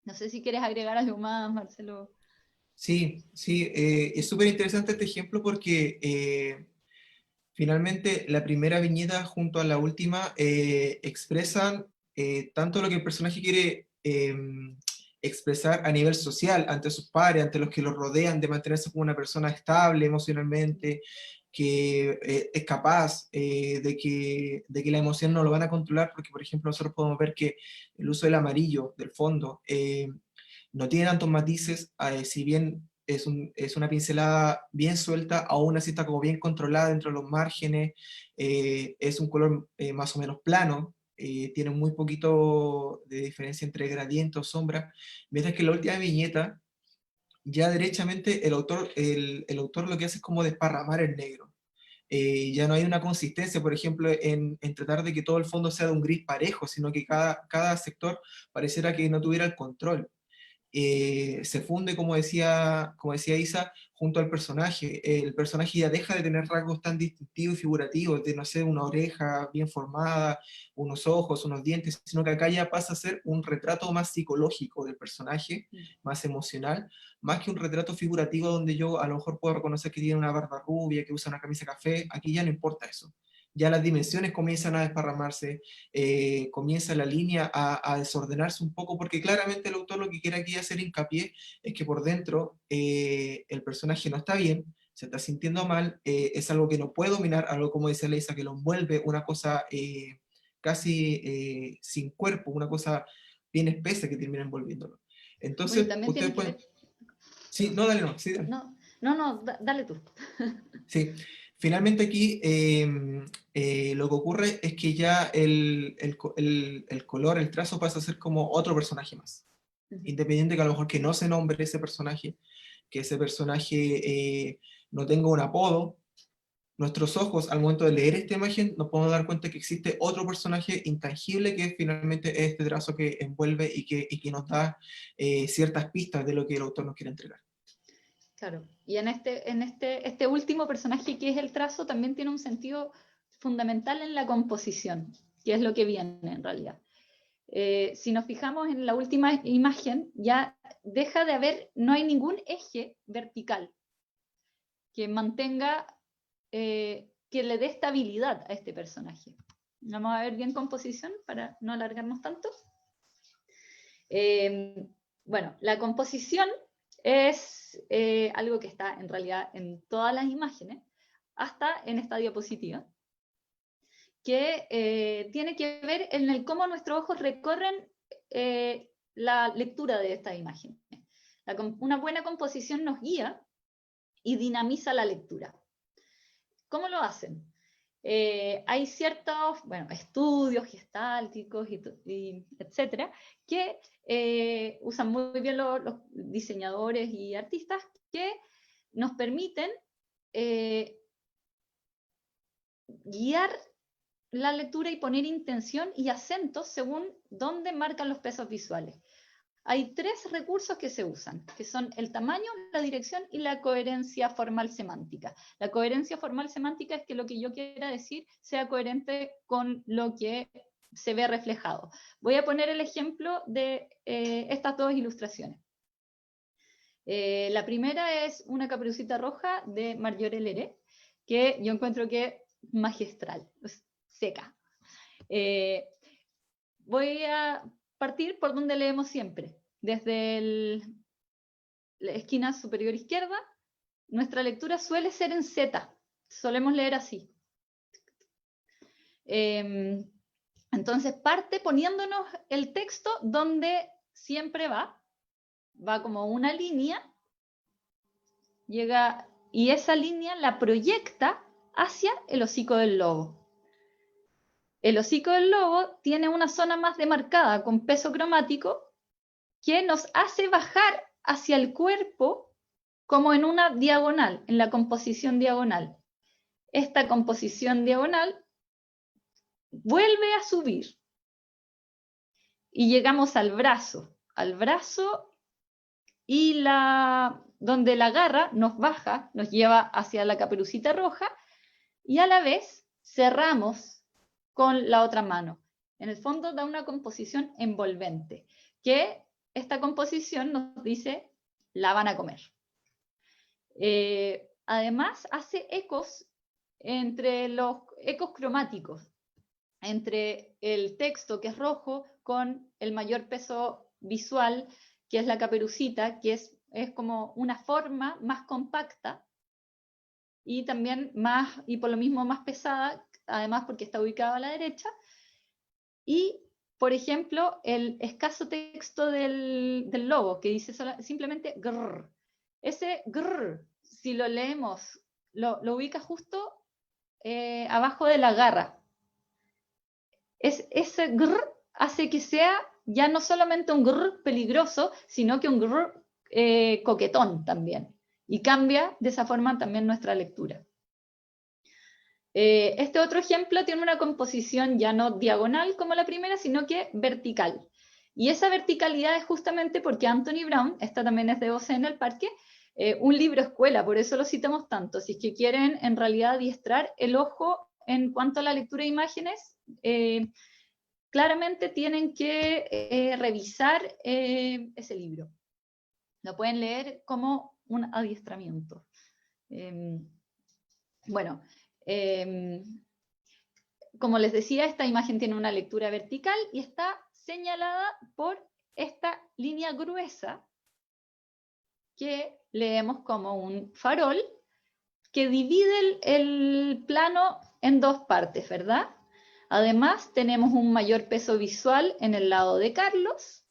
S7: No sé si quieres agregar algo más, Marcelo.
S5: Sí, sí, es súper interesante este ejemplo porque finalmente la primera viñeta junto a la última expresan tanto lo que el personaje quiere expresar a nivel social, ante sus pares, ante los que lo rodean, de mantenerse como una persona estable emocionalmente, que es capaz de que la emoción no lo van a controlar, porque por ejemplo nosotros podemos ver que el uso del amarillo, del fondo, no tiene tantos matices, si bien es una pincelada bien suelta, aún así está como bien controlada dentro de los márgenes, es un color más o menos plano, tiene muy poquito de diferencia entre gradiente o sombra, mientras que en la última viñeta, ya derechamente el autor lo que hace es como desparramar el negro. Ya no hay una consistencia, por ejemplo, en tratar de que todo el fondo sea de un gris parejo, sino que cada sector pareciera que no tuviera el control. Se funde, como decía Isa, junto al personaje. El personaje ya deja de tener rasgos tan distintivos y figurativos, de, no sé, una oreja bien formada, unos ojos, unos dientes, sino que acá ya pasa a ser un retrato más psicológico del personaje, más emocional, más que un retrato figurativo donde yo a lo mejor puedo reconocer que tiene una barba rubia, que usa una camisa café. Aquí ya no importa eso. Ya las dimensiones comienzan a desparramarse, comienza la línea a desordenarse un poco, porque claramente el autor lo que quiere aquí hacer hincapié es que por dentro el personaje no está bien, se está sintiendo mal, es algo que no puede dominar, algo como dice Leisa, que lo envuelve, una cosa casi sin cuerpo, una cosa bien espesa que termina envolviéndolo. Entonces,
S7: Bueno, también
S5: ustedes
S7: tiene
S5: pueden... Sí, no, dale, no, sí, dale.
S7: No, dale tú.
S5: Sí, finalmente aquí lo que ocurre es que ya el color, el trazo pasa a ser como otro personaje más. Independiente que a lo mejor que no se nombre ese personaje, que ese personaje no tenga un apodo, nuestros ojos al momento de leer esta imagen nos podemos dar cuenta que existe otro personaje intangible que es finalmente este trazo que envuelve y que nos da ciertas pistas de lo que el autor nos quiere entregar.
S7: Claro, y en este último personaje que es el trazo también tiene un sentido fundamental en la composición, que es lo que viene en realidad. Si nos fijamos en la última imagen, ya deja de haber, no hay ningún eje vertical que mantenga, que le dé estabilidad a este personaje. Vamos a ver bien composición para no alargarnos tanto. Bueno, la composición es algo que está en realidad en todas las imágenes, hasta en esta diapositiva, que tiene que ver en el cómo nuestros ojos recorren la lectura de estas imágenes. Una buena composición nos guía y dinamiza la lectura. ¿Cómo lo hacen? Hay ciertos estudios gestálticos y etcétera, que usan muy bien los diseñadores y artistas, que nos permiten guiar la lectura y poner intención y acentos según dónde marcan los pesos visuales. hay 3 recursos que se usan, que son el tamaño, la dirección y la coherencia formal semántica. La coherencia formal semántica es que lo que yo quiera decir sea coherente con lo que se ve reflejado. Voy a poner el ejemplo de estas 2 ilustraciones. La primera es una Caperucita Roja de Marjorie Leray, que yo encuentro que es magistral, seca. Voy a partir por donde leemos siempre. Desde la esquina superior izquierda, nuestra lectura suele ser en Z. Solemos leer así. Entonces parte poniéndonos el texto donde siempre va como una línea, llega, y esa línea la proyecta hacia el hocico del lobo. El hocico del lobo tiene una zona más demarcada con peso cromático que nos hace bajar hacia el cuerpo como en una diagonal, en la composición diagonal. Esta composición diagonal vuelve a subir y llegamos al brazo y donde la garra nos baja, nos lleva hacia la Caperucita Roja y a la vez cerramos con la otra mano. En el fondo da una composición envolvente, que esta composición nos dice, la van a comer. Además hace ecos entre los ecos cromáticos, entre el texto que es rojo con el mayor peso visual, que es la caperucita, que es como una forma más compacta y también más, y por lo mismo más pesada, además porque está ubicada a la derecha. Y, por ejemplo, el escaso texto del lobo, que dice simplemente grrr. Ese grrr, si lo leemos, lo ubica justo abajo de la garra. Ese grrr hace que sea ya no solamente un grrr peligroso, sino que un grrr coquetón también. Y cambia de esa forma también nuestra lectura. Este otro ejemplo tiene una composición ya no diagonal como la primera, sino que vertical. Y esa verticalidad es justamente porque Anthony Brown, esta también es de Voces en el Parque, un libro escuela, por eso lo citamos tanto. Si es que quieren en realidad adiestrar el ojo en cuanto a la lectura de imágenes, claramente tienen que revisar ese libro. Lo pueden leer como un adiestramiento. Bueno, como les decía, esta imagen tiene una lectura vertical y está señalada por esta línea gruesa que leemos como un farol que divide el plano en 2 partes, ¿verdad? Además, tenemos un mayor peso visual en el lado de Carlos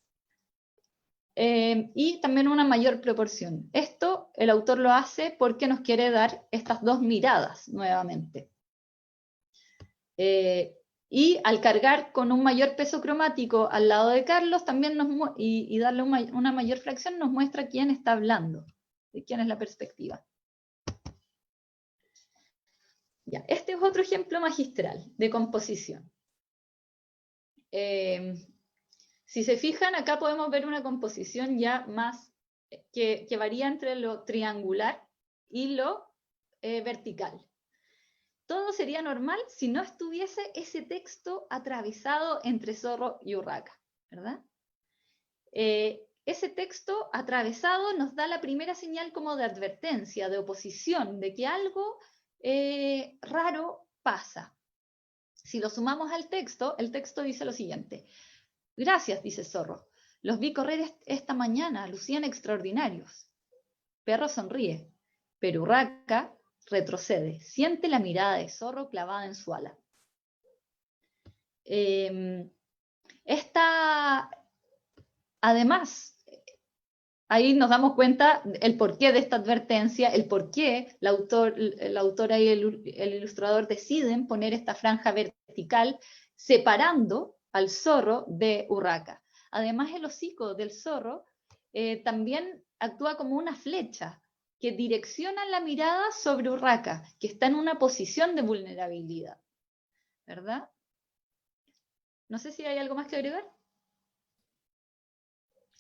S7: y también una mayor proporción. Esto el autor lo hace porque nos quiere dar estas 2 miradas nuevamente. Y al cargar con un mayor peso cromático al lado de Carlos también y darle una mayor fracción nos muestra quién está hablando, de quién es la perspectiva. Ya, este es otro ejemplo magistral de composición. Si se fijan, acá podemos ver una composición ya más que varía entre lo triangular y lo vertical. Todo sería normal si no estuviese ese texto atravesado entre Zorro y Urraca, ¿verdad? Ese texto atravesado nos da la primera señal como de advertencia, de oposición, de que algo raro pasa. Si lo sumamos al texto, el texto dice lo siguiente. Gracias, dice Zorro. Los vi correr esta mañana, lucían extraordinarios. Perro sonríe, pero Urraca retrocede, siente la mirada de Zorro clavada en su ala. Además, ahí nos damos cuenta el porqué de esta advertencia, el porqué la autora y el ilustrador deciden poner esta franja vertical separando al zorro de Urraca. Además, el hocico del zorro también actúa como una flecha que direcciona la mirada sobre Urraca, que está en una posición de vulnerabilidad, ¿verdad? No sé si hay algo más que agregar.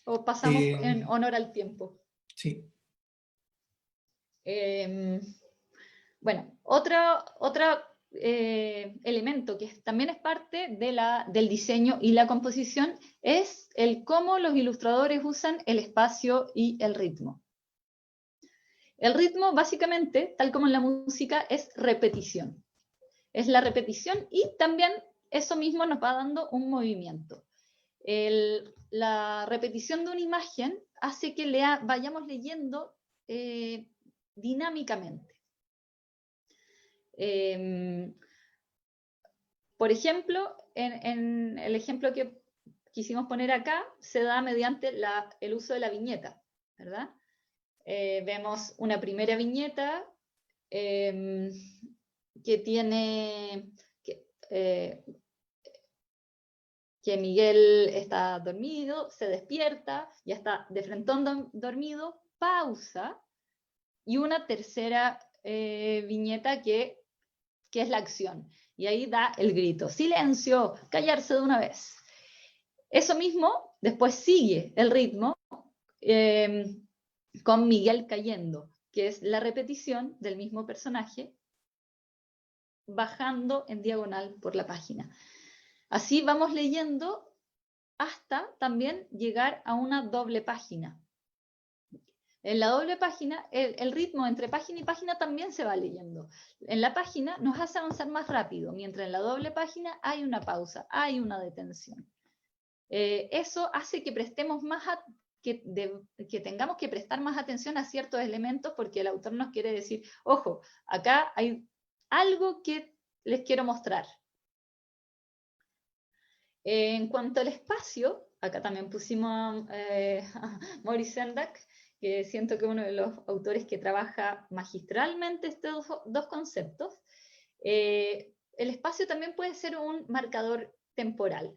S7: ¿O pasamos
S5: Eh,
S7: en honor al tiempo?
S5: Sí.
S7: Bueno, otro elemento que también es parte del diseño y la composición es el cómo los ilustradores usan el espacio y el ritmo. El ritmo, básicamente, tal como en la música, es repetición. Es la repetición y también eso mismo nos va dando un movimiento. La repetición de una imagen hace que vayamos leyendo dinámicamente. Por ejemplo, en el ejemplo que quisimos poner acá, se da mediante el uso de la viñeta, ¿verdad? Vemos una primera viñeta que tiene que Miguel está dormido, se despierta, ya está de frentón dormido, pausa, y una tercera viñeta que es la acción. Y ahí da el grito, silencio, callarse de una vez. Eso mismo, después sigue el ritmo con Miguel cayendo, que es la repetición del mismo personaje bajando en diagonal por la página. Así vamos leyendo hasta también llegar a una doble página. En la doble página, el ritmo entre página y página también se va leyendo. En la página nos hace avanzar más rápido, mientras en la doble página hay una pausa, hay una detención. Eso hace que prestemos que tengamos que prestar más atención a ciertos elementos porque el autor nos quiere decir, ojo, acá hay algo que les quiero mostrar. En cuanto al espacio, acá también pusimos a Maurice Sendak, que siento que es uno de los autores que trabaja magistralmente estos dos conceptos. El espacio también puede ser un marcador temporal.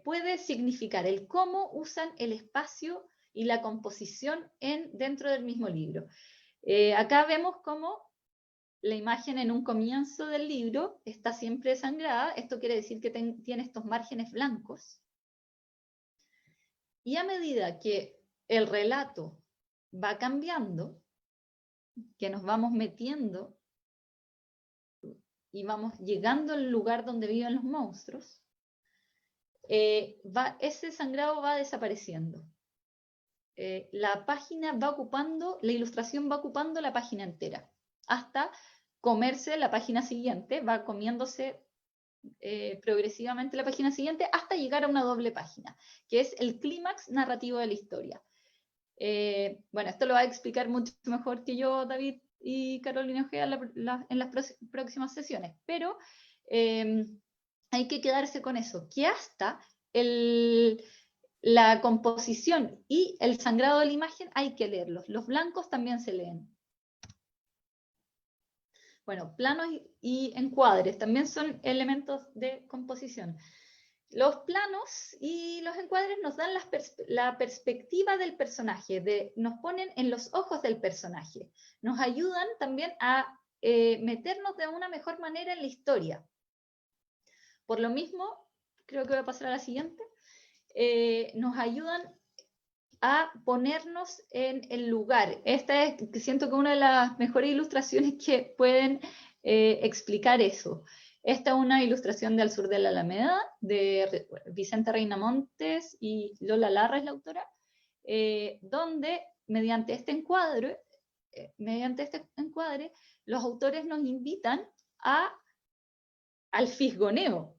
S7: Puede significar el cómo usan el espacio y la composición dentro del mismo libro. Acá vemos cómo la imagen en un comienzo del libro está siempre desangrada. Esto quiere decir que tiene estos márgenes blancos. Y a medida que el relato va cambiando, que nos vamos metiendo y vamos llegando al lugar donde viven los monstruos, ese sangrado va desapareciendo. La página va ocupando, la ilustración va ocupando la página entera, hasta comerse la página siguiente, va comiéndose progresivamente la página siguiente hasta llegar a una doble página, que es el clímax narrativo de la historia. Bueno, esto lo va a explicar mucho mejor que yo, David y Carolina Ojea en las próximas sesiones, pero hay que quedarse con eso, que hasta la composición y el sangrado de la imagen hay que leerlos. Los blancos también se leen. Bueno, planos y encuadres también son elementos de composición. Los planos y los encuadres nos dan la perspectiva del personaje, nos ponen en los ojos del personaje. Nos ayudan también a meternos de una mejor manera en la historia. Por lo mismo, creo que voy a pasar a la siguiente, nos ayudan a ponernos en el lugar. Esta es, siento que una de las mejores ilustraciones que pueden explicar eso. Esta es una ilustración de Al sur de la Alameda, de Vicente Reinamontes y Lola Larra es la autora, donde mediante este encuadre, los autores nos invitan al fisgoneo,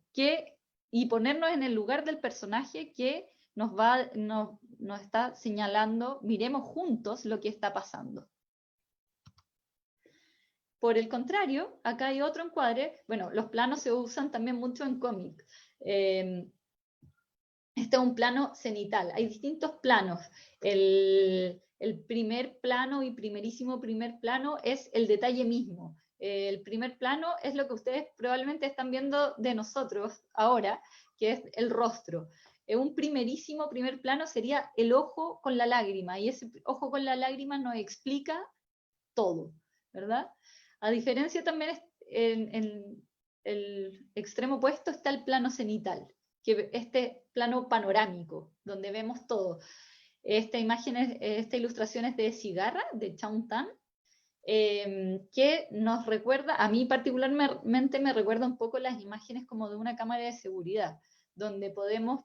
S7: y ponernos en el lugar del personaje que nos está señalando, miremos juntos lo que está pasando. Por el contrario, acá hay otro encuadre. Bueno, los planos se usan también mucho en cómic. Este es un plano cenital. Hay distintos planos. El primer plano y primerísimo primer plano es el detalle mismo. El primer plano es lo que ustedes probablemente están viendo de nosotros ahora, que es el rostro. Un primerísimo primer plano sería el ojo con la lágrima, y ese ojo con la lágrima nos explica todo, ¿verdad? A diferencia también en el extremo opuesto está el plano cenital, que este plano panorámico, donde vemos todo. Esta ilustración es de Cigarra, de Chong Tan, que nos recuerda, a mí particularmente me recuerda un poco las imágenes como de una cámara de seguridad, donde podemos,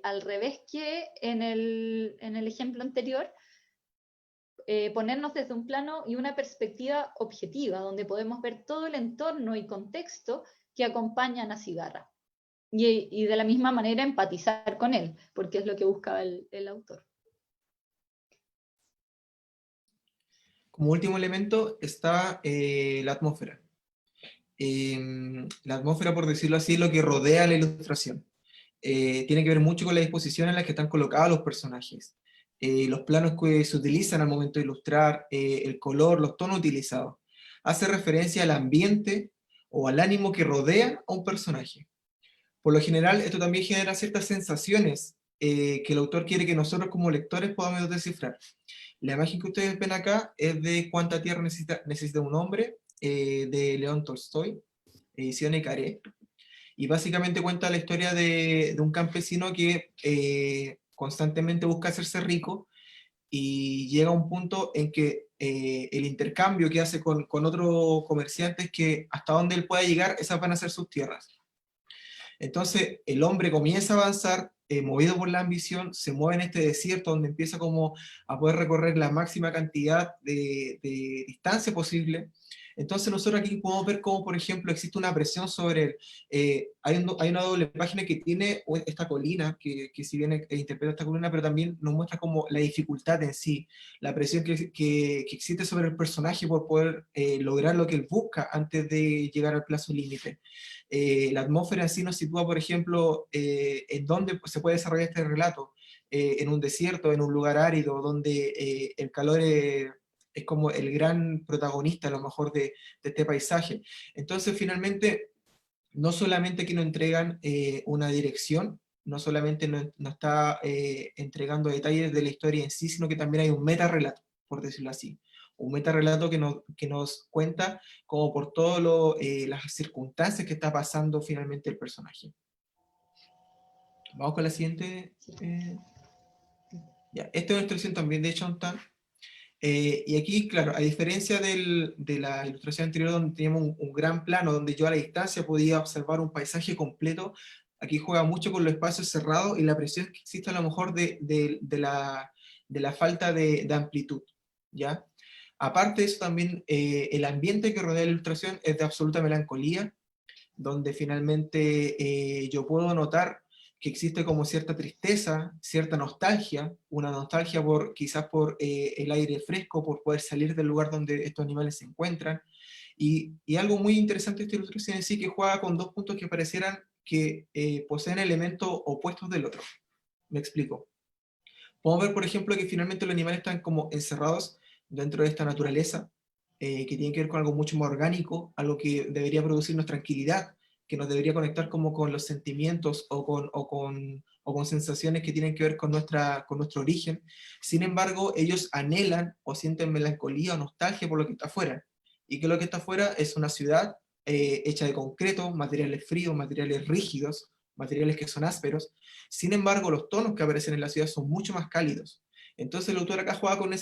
S7: al revés que en el ejemplo anterior, ponernos desde un plano y una perspectiva objetiva, donde podemos ver todo el entorno y contexto que acompañan a Cigarra. Y de la misma manera empatizar con él, porque es lo que buscaba el autor.
S5: Como último elemento está la atmósfera. La atmósfera, por decirlo así, es lo que rodea la ilustración. Tiene que ver mucho con la disposición en la que están colocados los personajes, los planos que se utilizan al momento de ilustrar, el color, los tonos utilizados. Hace referencia al ambiente o al ánimo que rodea a un personaje. Por lo general, esto también genera ciertas sensaciones que el autor quiere que nosotros como lectores podamos descifrar. La imagen que ustedes ven acá es de Cuánta tierra necesita un hombre, de León Tolstoy, edición Ecaré, y básicamente cuenta la historia de un campesino que constantemente busca hacerse rico, y llega a un punto en que el intercambio que hace con otro comerciante es que hasta donde él pueda llegar, esas van a ser sus tierras. Entonces el hombre comienza a avanzar, movido por la ambición, se mueve en este desierto donde empieza como a poder recorrer la máxima cantidad de distancia posible. Entonces nosotros aquí podemos ver cómo, por ejemplo, existe una presión sobre él. Hay una doble página que tiene esta colina, que si bien interpreta esta colina, pero también nos muestra como la dificultad en sí, la presión que existe sobre el personaje por poder lograr lo que él busca antes de llegar al plazo límite. La atmósfera en sí nos sitúa, por ejemplo, en dónde se puede desarrollar este relato, en un desierto, en un lugar árido, donde el calor es como el gran protagonista a lo mejor de este paisaje. Entonces finalmente, no solamente que nos entregan una dirección, no solamente nos está entregando detalles de la historia en sí, sino que también hay un metarrelato, por decirlo así. Un metarrelato que nos cuenta como por todas las circunstancias que está pasando finalmente el personaje. Vamos con la siguiente. Ya, esta es una ilustración también de Chong Tan. Y aquí, claro, a diferencia de la ilustración anterior donde teníamos un gran plano, donde yo a la distancia podía observar un paisaje completo, aquí juega mucho con los espacios cerrados y la presión que existe a lo mejor de la falta de amplitud, ¿ya? Aparte de eso también, el ambiente que rodea la ilustración es de absoluta melancolía, donde finalmente yo puedo notar que existe como cierta tristeza, cierta nostalgia, una nostalgia quizás por el aire fresco, por poder salir del lugar donde estos animales se encuentran, y algo muy interesante de esta ilustración en sí, que juega con dos puntos que parecieran que poseen elementos opuestos del otro. Me explico. Podemos ver, por ejemplo, que finalmente los animales están como encerrados dentro de esta naturaleza, que tiene que ver con algo mucho más orgánico, algo que debería producirnos tranquilidad, que nos debería conectar como con los sentimientos o con sensaciones que tienen que ver con nuestro origen. Sin embargo, ellos anhelan o sienten melancolía o nostalgia por lo que está afuera. Y que lo que está afuera es una ciudad hecha de concreto, materiales fríos, materiales rígidos, materiales que son ásperos. Sin embargo, los tonos que aparecen en la ciudad son mucho más cálidos. Entonces el autor acá juega con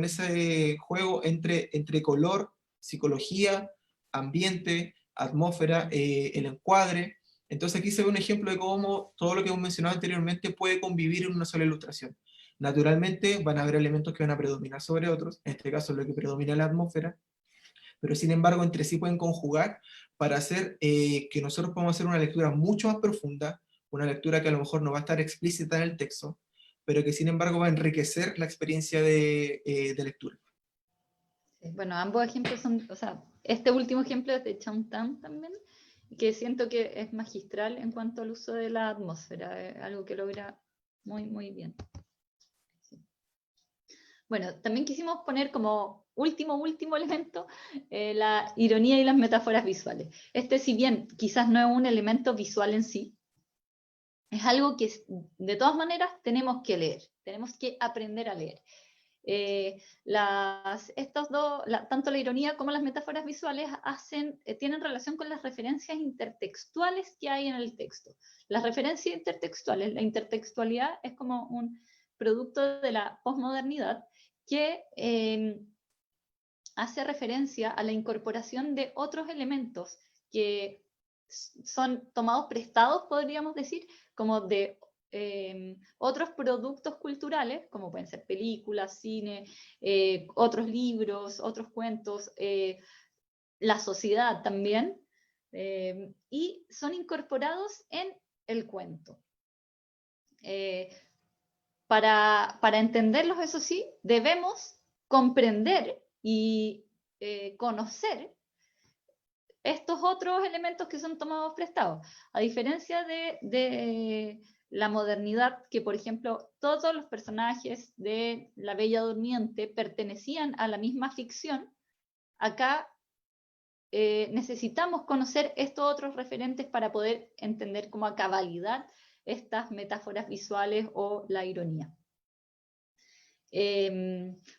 S5: ese juego entre color, psicología, ambiente, atmósfera, el encuadre. Entonces aquí se ve un ejemplo de cómo todo lo que hemos mencionado anteriormente puede convivir en una sola ilustración. Naturalmente van a haber elementos que van a predominar sobre otros, en este caso lo que predomina es la atmósfera, pero sin embargo entre sí pueden conjugar para hacer que nosotros podamos hacer una lectura mucho más profunda, una lectura que a lo mejor no va a estar explícita en el texto, pero que sin embargo va a enriquecer la experiencia de lectura.
S7: Bueno, ambos ejemplos son, o sea, este último ejemplo es de Chong Tan también, que siento que es magistral en cuanto al uso de la atmósfera, algo que logra muy, muy bien. Sí. Bueno, también quisimos poner como último elemento la ironía y las metáforas visuales. Si bien quizás no es un elemento visual en sí, es algo que de todas maneras tenemos que leer, tenemos que aprender a leer. Tanto la ironía como las metáforas visuales tienen relación con las referencias intertextuales que hay en el texto. Las referencias intertextuales, la intertextualidad es como un producto de la posmodernidad que hace referencia a la incorporación de otros elementos que son tomados prestados, podríamos decir, como de otros productos culturales, como pueden ser películas, cine, otros libros, otros cuentos, la sociedad también, y son incorporados en el cuento. Para entenderlos, eso sí, debemos comprender y conocer estos otros elementos que son tomados prestados. A diferencia de la modernidad, que por ejemplo todos los personajes de La Bella Durmiente pertenecían a la misma ficción, acá necesitamos conocer estos otros referentes para poder entender como a cabalidad estas metáforas visuales o la ironía.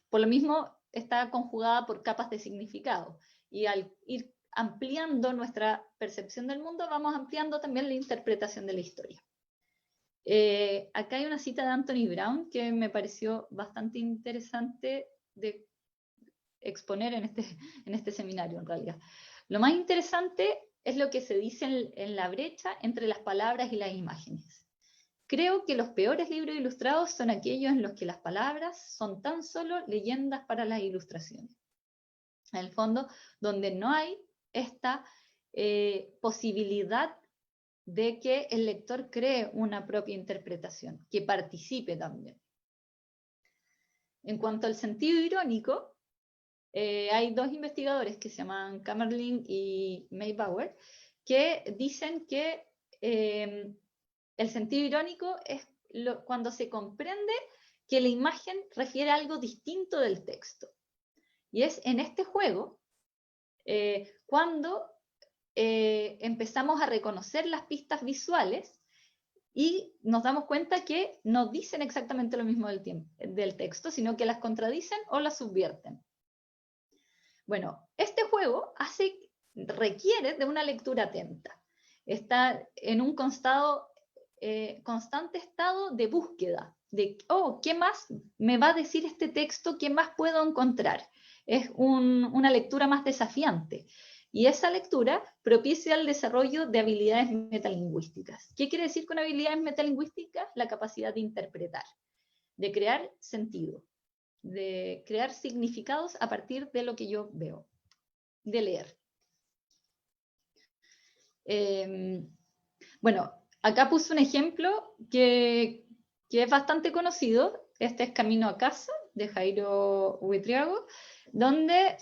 S7: Por lo mismo, está conjugada por capas de significado, y al ir ampliando nuestra percepción del mundo, vamos ampliando también la interpretación de la historia. Acá hay una cita de Anthony Brown que me pareció bastante interesante de exponer en este seminario, en realidad. Lo más interesante es lo que se dice en la brecha entre las palabras y las imágenes. Creo que los peores libros ilustrados son aquellos en los que las palabras son tan solo leyendas para las ilustraciones. En el fondo, donde no hay esta posibilidad de que el lector cree una propia interpretación, que participe también. En cuanto al sentido irónico, hay dos investigadores que se llaman Kamerlingh y Maybauer, que dicen que el sentido irónico es cuando se comprende que la imagen refiere a algo distinto del texto. Y es en este juego cuando empezamos a reconocer las pistas visuales y nos damos cuenta que no dicen exactamente lo mismo del texto, sino que las contradicen o las subvierten. Bueno, este juego requiere de una lectura atenta. Está en un constante estado de búsqueda, de, ¿qué más me va a decir este texto? ¿Qué más puedo encontrar? Es una lectura más desafiante. Y esa lectura propicia el desarrollo de habilidades metalingüísticas. ¿Qué quiere decir con habilidades metalingüísticas? La capacidad de interpretar, de crear sentido, de crear significados a partir de lo que yo veo, de leer. Bueno, acá puse un ejemplo que es bastante conocido. Este es Camino a Casa, de Jairo Huitriago, donde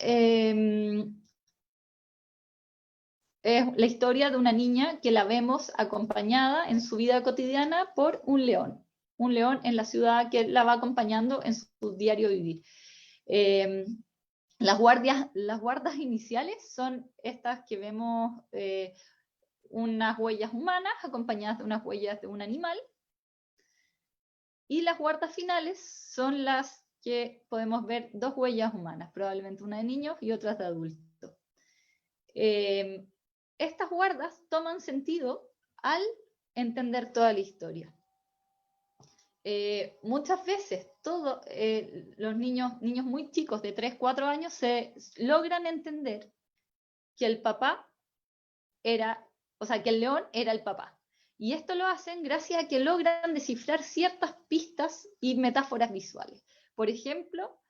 S7: es la historia de una niña que la vemos acompañada en su vida cotidiana por un león en la ciudad que la va acompañando en su diario vivir. Las guardas iniciales son estas que vemos, unas huellas humanas acompañadas de unas huellas de un animal, y las guardas finales son las que podemos ver dos huellas humanas, probablemente una de niños y otras de adultos. Estas guardas toman sentido al entender toda la historia. Muchas veces los niños muy chicos de 3, 4 años se logran entender que el papá que el león era el papá. Y esto lo hacen gracias a que logran descifrar ciertas pistas y metáforas visuales. Por ejemplo,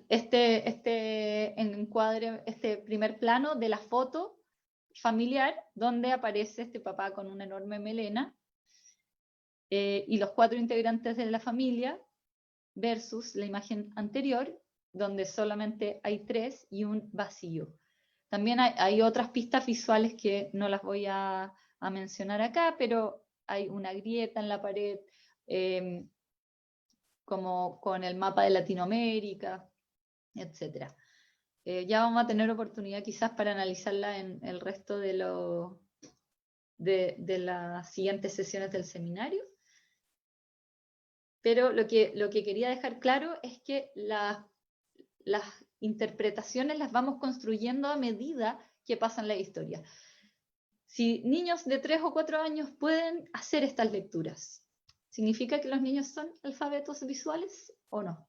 S7: este encuadre, este primer plano de la foto familiar, donde aparece este papá con una enorme melena y los 4 integrantes de la familia, versus la imagen anterior, donde solamente hay 3 y un vacío. También hay otras pistas visuales que no las voy a mencionar acá, pero hay una grieta en la pared, como con el mapa de Latinoamérica, etc. Ya vamos a tener oportunidad quizás para analizarla en el resto de las siguientes sesiones del seminario. pero lo que quería dejar claro es que las interpretaciones las vamos construyendo a medida que pasan la historia. Si niños de 3 o 4 años pueden hacer estas lecturas, ¿significa que los niños son alfabetos visuales o no?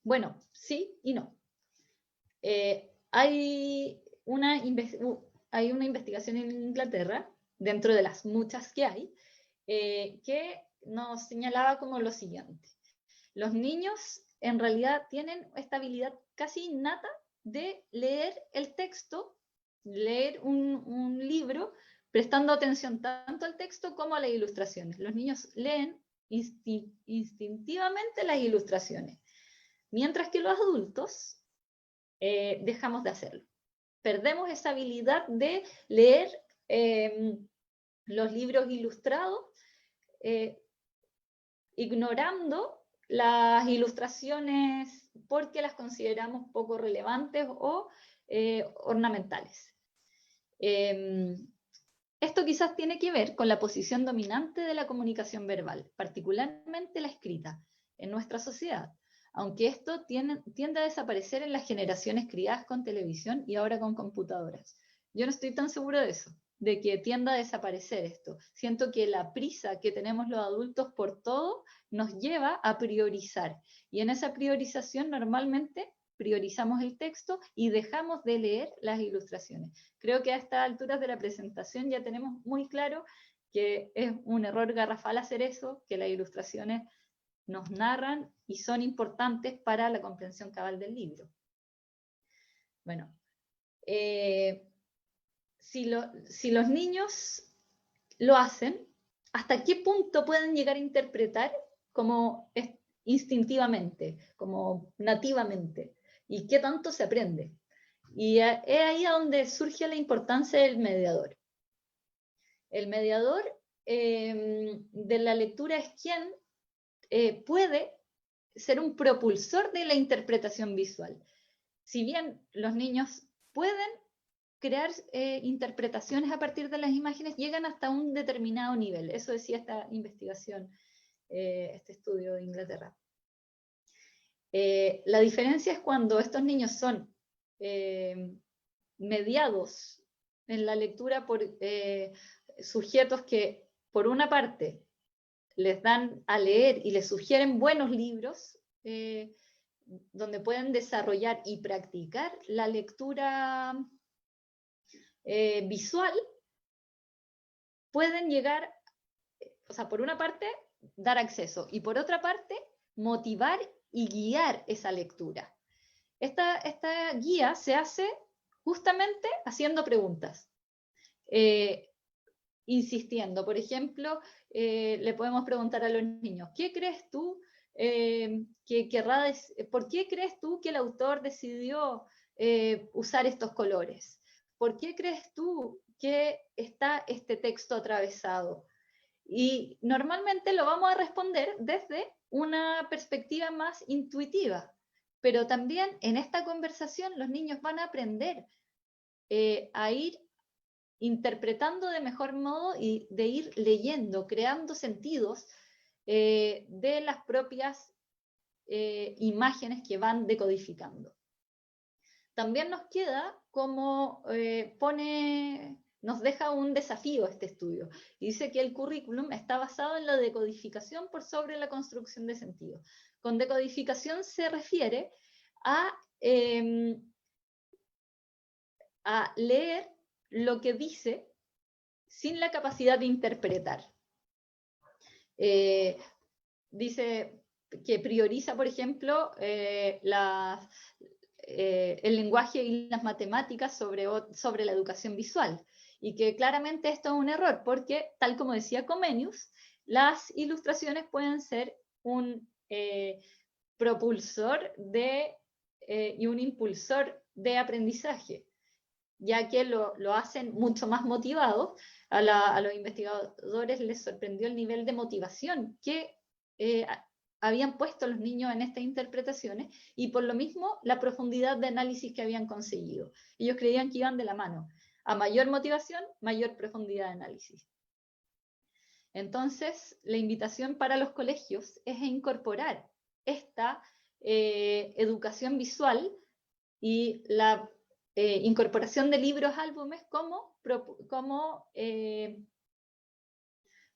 S7: Bueno, sí y no. Hay una investigación en Inglaterra, dentro de las muchas que hay, que nos señalaba como lo siguiente. Los niños en realidad tienen esta habilidad casi innata de leer el texto, leer un libro, prestando atención tanto al texto como a las ilustraciones. Los niños leen instintivamente las ilustraciones, mientras que los adultos dejamos de hacerlo. Perdemos esa habilidad de leer los libros ilustrados, ignorando las ilustraciones porque las consideramos poco relevantes o ornamentales. Esto quizás tiene que ver con la posición dominante de la comunicación verbal, particularmente la escrita, en nuestra sociedad, aunque esto tiende a desaparecer en las generaciones criadas con televisión y ahora con computadoras. Yo no estoy tan segura de eso, de que tienda a desaparecer esto. Siento que la prisa que tenemos los adultos por todo nos lleva a priorizar, y en esa priorización normalmente priorizamos el texto y dejamos de leer las ilustraciones. Creo que a estas alturas de la presentación ya tenemos muy claro que es un error garrafal hacer eso, que las ilustraciones nos narran y son importantes para la comprensión cabal del libro. Bueno, si los niños lo hacen, ¿hasta qué punto pueden llegar a interpretar como instintivamente, como nativamente? ¿Y qué tanto se aprende? Y es ahí donde surge la importancia del mediador. El mediador de la lectura es quien puede ser un propulsor de la interpretación visual. Si bien los niños pueden crear interpretaciones a partir de las imágenes, llegan hasta un determinado nivel. Eso decía esta investigación, este estudio de Inglaterra. La diferencia es cuando estos niños son mediados en la lectura por sujetos que, por una parte, les dan a leer y les sugieren buenos libros, donde pueden desarrollar y practicar la lectura visual, pueden llegar, o sea, por una parte, dar acceso, y por otra parte, motivar y guiar esa lectura. Esta guía se hace justamente haciendo preguntas, insistiendo. Por ejemplo, le podemos preguntar a los niños, ¿qué crees tú ¿por qué crees tú que el autor decidió usar estos colores? ¿Por qué crees tú que está este texto atravesado? Y normalmente lo vamos a responder desde una perspectiva más intuitiva, pero también en esta conversación los niños van a aprender a ir interpretando de mejor modo y de ir leyendo, creando sentidos de las propias imágenes que van decodificando. También nos queda como nos deja un desafío este estudio. Y dice que el currículum está basado en la decodificación por sobre la construcción de sentido. Con decodificación se refiere a leer lo que dice sin la capacidad de interpretar. Dice que prioriza, por ejemplo, el lenguaje y las matemáticas sobre la educación visual, y que claramente esto es un error, porque, tal como decía Comenius, las ilustraciones pueden ser un propulsor y un impulsor de aprendizaje, ya que lo hacen mucho más motivados. A los investigadores les sorprendió el nivel de motivación que habían puesto los niños en estas interpretaciones, y por lo mismo la profundidad de análisis que habían conseguido. Ellos creían que iban de la mano. A mayor motivación, mayor profundidad de análisis. Entonces, la invitación para los colegios es incorporar esta educación visual y la incorporación de libros álbumes como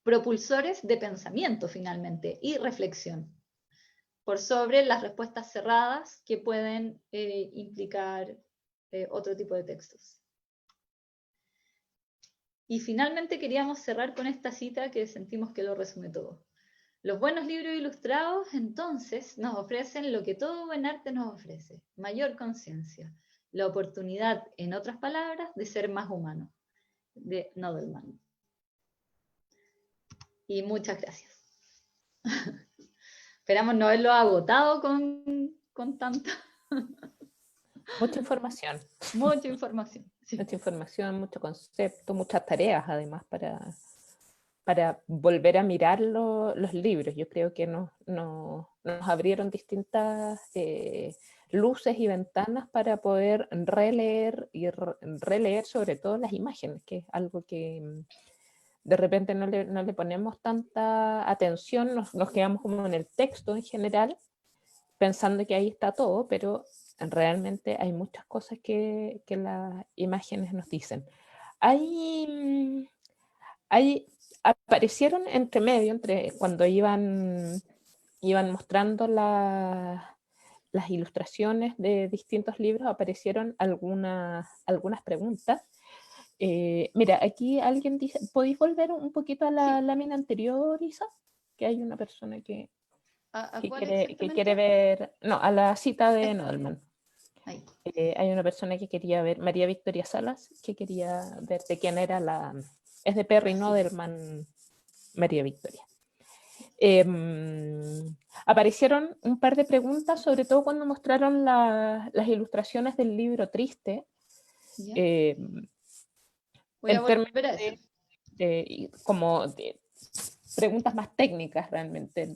S7: propulsores de pensamiento finalmente y reflexión, por sobre las respuestas cerradas que pueden implicar otro tipo de textos. Y finalmente queríamos cerrar con esta cita que sentimos que lo resume todo. Los buenos libros ilustrados entonces nos ofrecen lo que todo buen arte nos ofrece: mayor conciencia, la oportunidad, en otras palabras, de ser más humano, de Nodelman. Y muchas gracias. Esperamos no haberlo agotado con tanta
S1: Mucha información.
S7: mucha información. Sí.
S1: Mucha información, mucho concepto, muchas tareas además para volver a mirar los libros. Yo creo que nos abrieron distintas luces y ventanas para poder releer y releer sobre todo las imágenes, que es algo que de repente no le ponemos tanta atención, nos quedamos como en el texto en general, pensando que ahí está todo, pero realmente hay muchas cosas que las imágenes nos dicen. Aparecieron entre medio, cuando iban mostrando las ilustraciones de distintos libros, aparecieron algunas preguntas. Mira, aquí alguien dice, ¿podéis volver un poquito a la lámina anterior, Isa? Que hay una persona que quiere ver, no, a la cita de Nodelman. Hay una persona que quería ver, María Victoria Salas, que quería ver de quién era es de Perry Nodelman, María Victoria. Aparecieron un par de preguntas, sobre todo cuando mostraron las ilustraciones del libro Triste.
S7: Voy a
S1: en términos
S7: volver a eso.
S1: como de preguntas más técnicas realmente.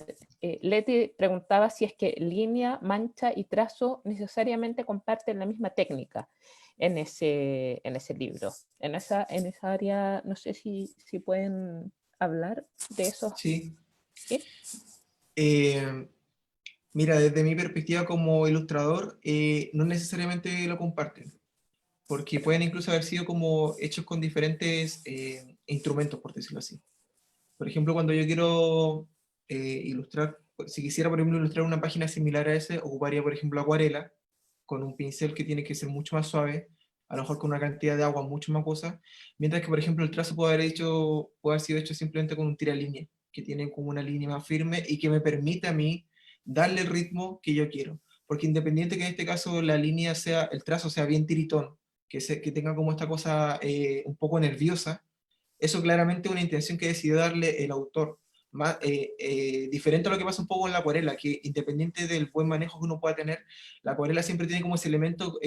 S1: Leti preguntaba si es que línea, mancha y trazo necesariamente comparten la misma técnica en ese libro. En esa área, no sé si pueden hablar de eso.
S5: Sí.
S1: ¿Sí?
S5: Mira, desde mi perspectiva como ilustrador, no necesariamente lo comparten, porque pueden incluso haber sido como hechos con diferentes instrumentos, por decirlo así. Por ejemplo, cuando yo quiero ilustrar, si quisiera, por ejemplo, ilustrar una página similar a ese, ocuparía, por ejemplo, acuarela, con un pincel que tiene que ser mucho más suave, a lo mejor con una cantidad de agua mucho más acuosa, mientras que, por ejemplo, el trazo puede haber sido hecho simplemente con un tiralínea, que tiene como una línea más firme y que me permite a mí darle el ritmo que yo quiero. Porque independiente que en este caso la línea el trazo sea bien tiritón, que tenga como esta cosa un poco nerviosa, eso claramente es una intención que decidió darle el autor. Diferente a lo que pasa un poco en la acuarela, que independiente del buen manejo que uno pueda tener, la acuarela siempre tiene como ese elemento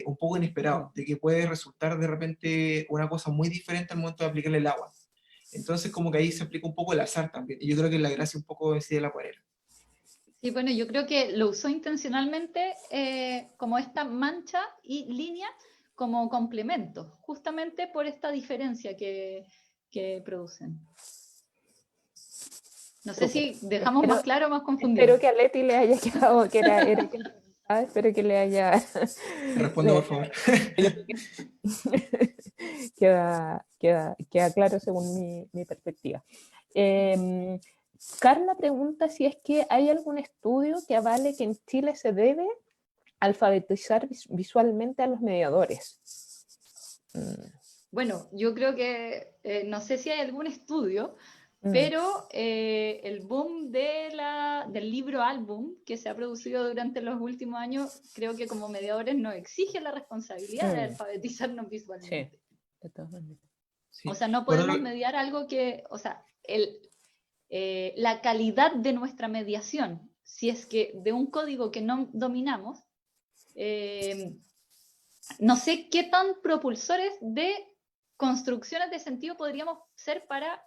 S5: un poco inesperado, de que puede resultar de repente una cosa muy diferente al momento de aplicarle el agua. Entonces como que ahí se aplica un poco el azar también, y yo creo que es la gracia un poco en sí de la acuarela.
S7: Sí, bueno, yo creo que lo usó intencionalmente como esta mancha y línea como complemento, justamente por esta diferencia que producen. No sé si dejamos más claro o más confundido.
S1: Espero que a Leti le haya quedado, que era espero que le haya...
S5: Responde, por favor.
S1: Queda claro según mi perspectiva. Carla pregunta si es que hay algún estudio que avale que en Chile se debe alfabetizar visualmente a los mediadores.
S7: Bueno, yo creo que, no sé si hay algún estudio, pero el boom del libro álbum que se ha producido durante los últimos años, creo que como mediadores nos exige la responsabilidad de alfabetizarnos visualmente.
S1: Sí, totalmente.
S7: Sí. O sea, no podemos mediar algo que, o sea, la calidad de nuestra mediación, si es que de un código que no dominamos, no sé qué tan propulsores de construcciones de sentido podríamos ser para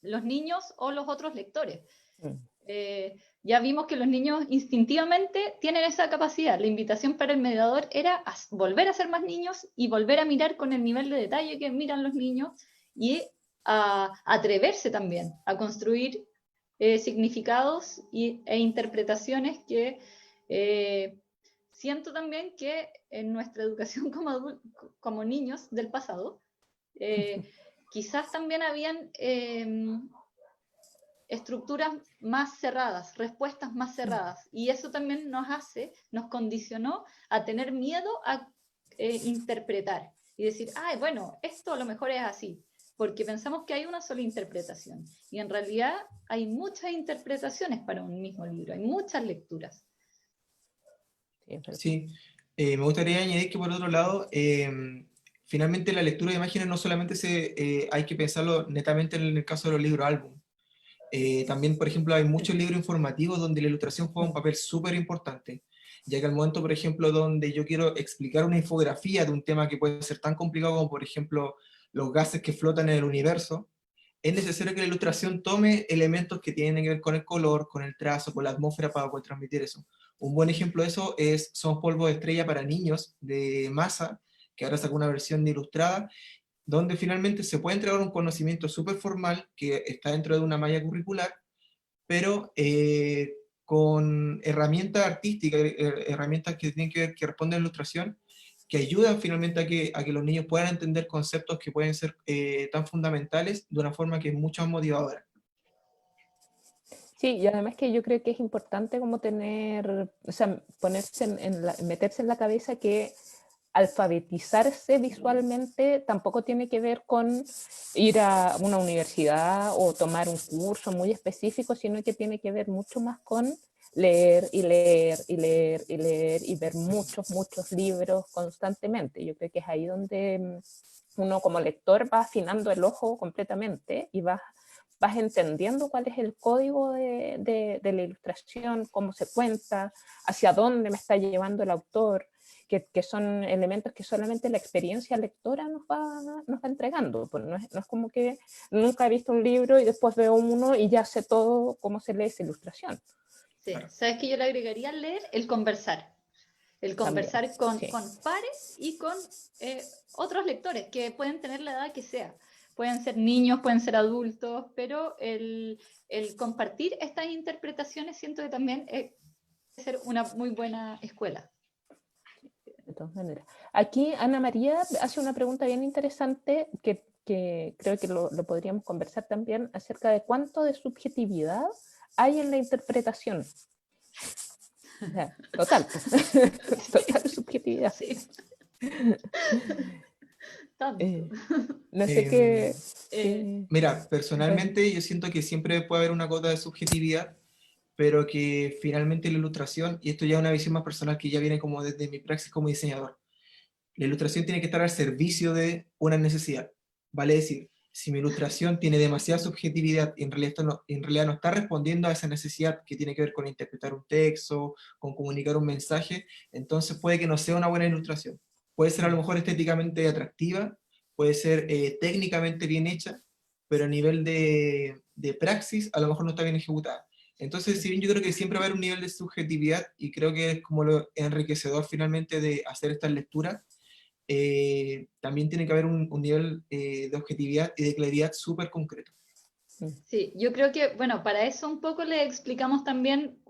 S7: los niños o los otros lectores. Ya vimos que los niños instintivamente tienen esa capacidad. La invitación para el mediador era volver a ser más niños y volver a mirar con el nivel de detalle que miran los niños y a atreverse también a construir significados e interpretaciones que siento también que en nuestra educación como niños del pasado, quizás también habían estructuras más cerradas, respuestas más cerradas, y eso también nos condicionó a tener miedo a interpretar y decir, ay, bueno, esto a lo mejor es así, porque pensamos que hay una sola interpretación, y en realidad hay muchas interpretaciones para un mismo libro, hay muchas lecturas.
S5: Sí, me gustaría añadir que por otro lado, finalmente la lectura de imágenes no solamente hay que pensarlo netamente en el caso de los libros álbum. También, por ejemplo, hay muchos libros informativos donde la ilustración juega un papel súper importante, ya que al momento, por ejemplo, donde yo quiero explicar una infografía de un tema que puede ser tan complicado como, por ejemplo, los gases que flotan en el universo, es necesario que la ilustración tome elementos que tienen que ver con el color, con el trazo, con la atmósfera para poder transmitir eso. Un buen ejemplo de eso son Polvo de Estrella para Niños, de Massa, que ahora sacó una versión ilustrada, donde finalmente se puede entregar un conocimiento súper formal que está dentro de una malla curricular, pero con herramientas artísticas, herramientas que tienen que ver, que responden a la ilustración, que ayudan finalmente a que los niños puedan entender conceptos que pueden ser tan fundamentales de una forma que es mucho más motivadora.
S1: Sí, y además que yo creo que es importante como tener, o sea, meterse en la cabeza que alfabetizarse visualmente tampoco tiene que ver con ir a una universidad o tomar un curso muy específico, sino que tiene que ver mucho más con leer y leer y leer y leer y ver muchos, muchos libros constantemente. Yo creo que es ahí donde uno como lector va afinando el ojo completamente y vas entendiendo cuál es el código de la ilustración, cómo se cuenta, hacia dónde me está llevando el autor, que son elementos que solamente la experiencia lectora nos va entregando. Pues no es como que nunca he visto un libro y después veo uno y ya sé todo cómo se lee esa ilustración.
S7: Sí, sabes que yo le agregaría al leer el conversar. El conversar
S1: también,
S7: con pares y con otros lectores que pueden tener la edad que sea. Pueden ser niños, pueden ser adultos, pero el compartir estas interpretaciones siento que también puede ser una muy buena escuela.
S1: De todas maneras. Aquí Ana María hace una pregunta bien interesante que creo que lo podríamos conversar también acerca de cuánto de subjetividad hay en la interpretación. O sea, total subjetividad.
S7: Sí. Tanto.
S1: No sé qué...
S5: Mira, personalmente yo siento que siempre puede haber una cuota de subjetividad, pero que finalmente la ilustración, y esto ya es una visión más personal que ya viene como desde mi praxis como diseñador, la ilustración tiene que estar al servicio de una necesidad. Vale decir, si mi ilustración tiene demasiada subjetividad y en realidad no está respondiendo a esa necesidad que tiene que ver con interpretar un texto, con comunicar un mensaje, entonces puede que no sea una buena ilustración. Puede ser a lo mejor estéticamente atractiva, puede ser técnicamente bien hecha, pero a nivel de praxis a lo mejor no está bien ejecutada. Entonces, si bien yo creo que siempre va a haber un nivel de subjetividad, y creo que es como lo enriquecedor finalmente de hacer estas lecturas, también tiene que haber un nivel de objetividad y de claridad súper concreto.
S7: Sí, yo creo que, bueno, para eso un poco le explicamos también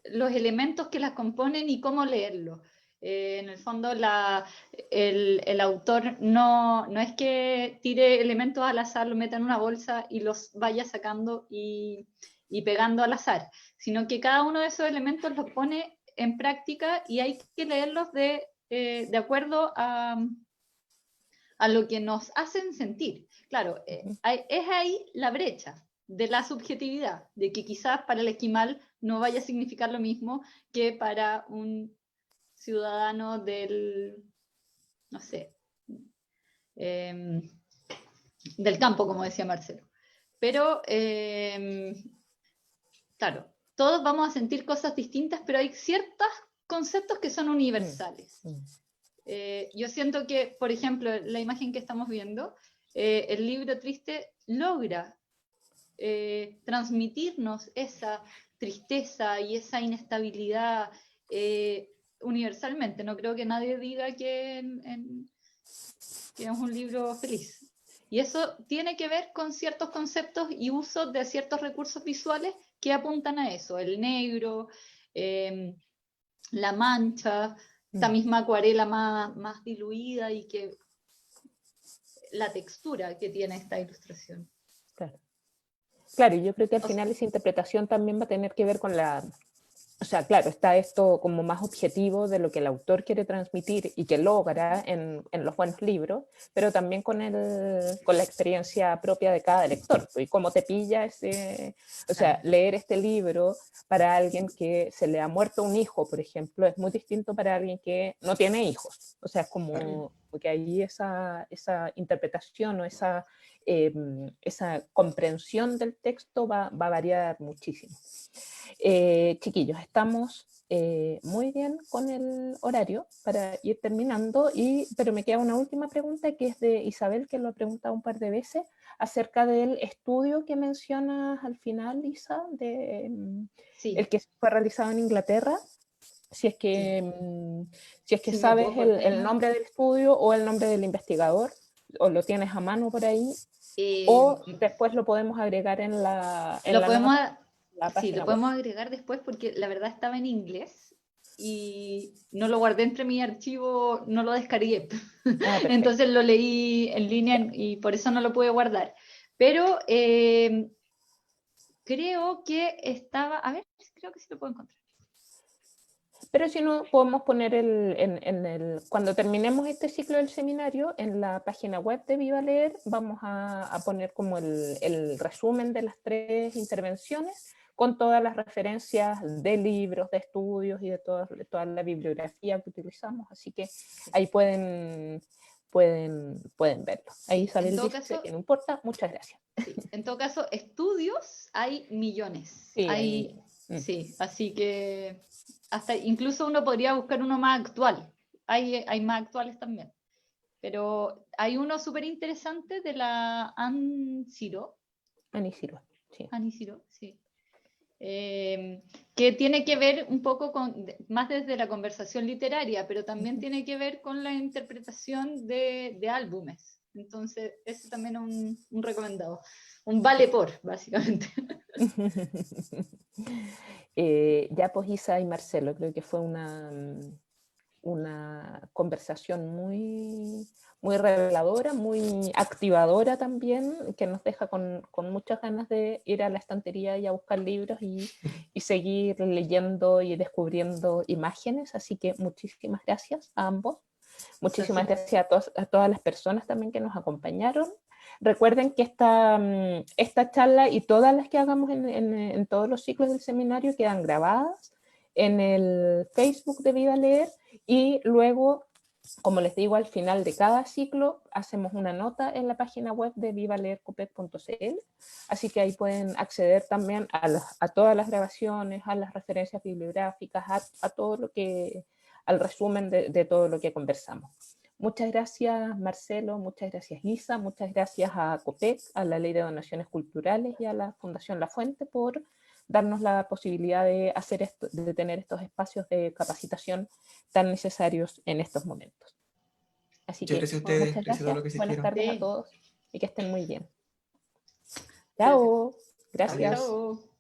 S7: los elementos que las componen y cómo leerlo. En el fondo, el autor no es que tire elementos al azar, lo meta en una bolsa y los vaya sacando y pegando al azar, sino que cada uno de esos elementos los pone en práctica y hay que leerlos de acuerdo a lo que nos hacen sentir. Claro, es ahí la brecha de la subjetividad, de que quizás para el esquimal no vaya a significar lo mismo que para un ciudadano del, no sé, del campo, como decía Marcelo. Pero, claro, todos vamos a sentir cosas distintas, pero hay ciertos conceptos que son universales. Yo siento que, por ejemplo, la imagen que estamos viendo, el libro triste logra transmitirnos esa tristeza y esa inestabilidad universalmente. No creo que nadie diga que es un libro feliz. Y eso tiene que ver con ciertos conceptos y usos de ciertos recursos visuales que apuntan a eso, el negro, la mancha, esta misma acuarela más diluida y que la textura que tiene esta ilustración.
S1: Claro. Claro, y yo creo que al
S7: O
S1: final esa interpretación también va a tener que ver con la... O sea, claro, está esto como más objetivo de lo que el autor quiere transmitir y que logra en los buenos libros, pero también con la experiencia propia de cada lector. Y cómo te pilla ese... O sea, leer este libro para alguien que se le ha muerto un hijo, por ejemplo, es muy distinto para alguien que no tiene hijos. O sea, es como que ahí esa interpretación o esa comprensión del texto va a variar muchísimo. Chiquillos, estamos muy bien con el horario para ir terminando, pero me queda una última pregunta que es de Isabel, que lo ha preguntado un par de veces, acerca del estudio que mencionas al final, Isa,
S7: sí.
S1: el que fue realizado en Inglaterra. Si es que,
S7: Sí,
S1: sabes el nombre del estudio o el nombre del investigador, o lo tienes a mano por ahí, o después lo podemos agregar en la
S7: Sí, lo podemos agregar después porque la verdad estaba en inglés y no lo guardé entre mi archivo, no lo descargué. Entonces lo leí en línea y por eso no lo pude guardar. Pero creo que estaba, a ver, creo que sí lo puedo encontrar.
S1: Pero si no, podemos poner cuando terminemos este ciclo del seminario, en la página web de Viva Leer, vamos a poner como el resumen de las 3 intervenciones, con todas las referencias de libros, de estudios y de toda la bibliografía que utilizamos. Así que ahí pueden verlo. Ahí Isabel dice que no importa. Muchas gracias.
S7: Sí, en todo caso, estudios hay millones.
S1: Sí,
S7: sí, así que hasta incluso uno podría buscar uno más actual. Hay más actuales también. Pero hay uno súper interesante de la Annie Siro.
S1: Annie Siro,
S7: sí. Que tiene que ver un poco más desde la conversación literaria, pero también tiene que ver con la interpretación de álbumes. Entonces, ese también es un recomendado. Un vale por, básicamente.
S1: Ya pues Isa y Marcelo, creo que fue una conversación muy, muy reveladora, muy activadora también, que nos deja con muchas ganas de ir a la estantería y a buscar libros y seguir leyendo y descubriendo imágenes. Así que muchísimas gracias a ambos. Muchísimas gracias a todas las personas también que nos acompañaron. Recuerden que esta charla y todas las que hagamos en todos los ciclos del seminario quedan grabadas en el Facebook de Viva Leer, y luego, como les digo, al final de cada ciclo hacemos una nota en la página web de vivaleercopec.cl, así que ahí pueden acceder también a todas las grabaciones, a las referencias bibliográficas, a todo lo que, al resumen de todo lo que conversamos. Muchas gracias, Marcelo, muchas gracias, Isa, muchas gracias a COPEC, a la Ley de Donaciones Culturales y a la Fundación La Fuente por darnos la posibilidad de tener estos espacios de capacitación tan necesarios en estos momentos. Así que
S5: gracias a ustedes,
S1: muchas
S5: gracias a todo lo que
S1: gracias, buenas tardes a todos y que estén muy bien.
S7: Gracias.
S1: Chao, gracias.
S7: Chao.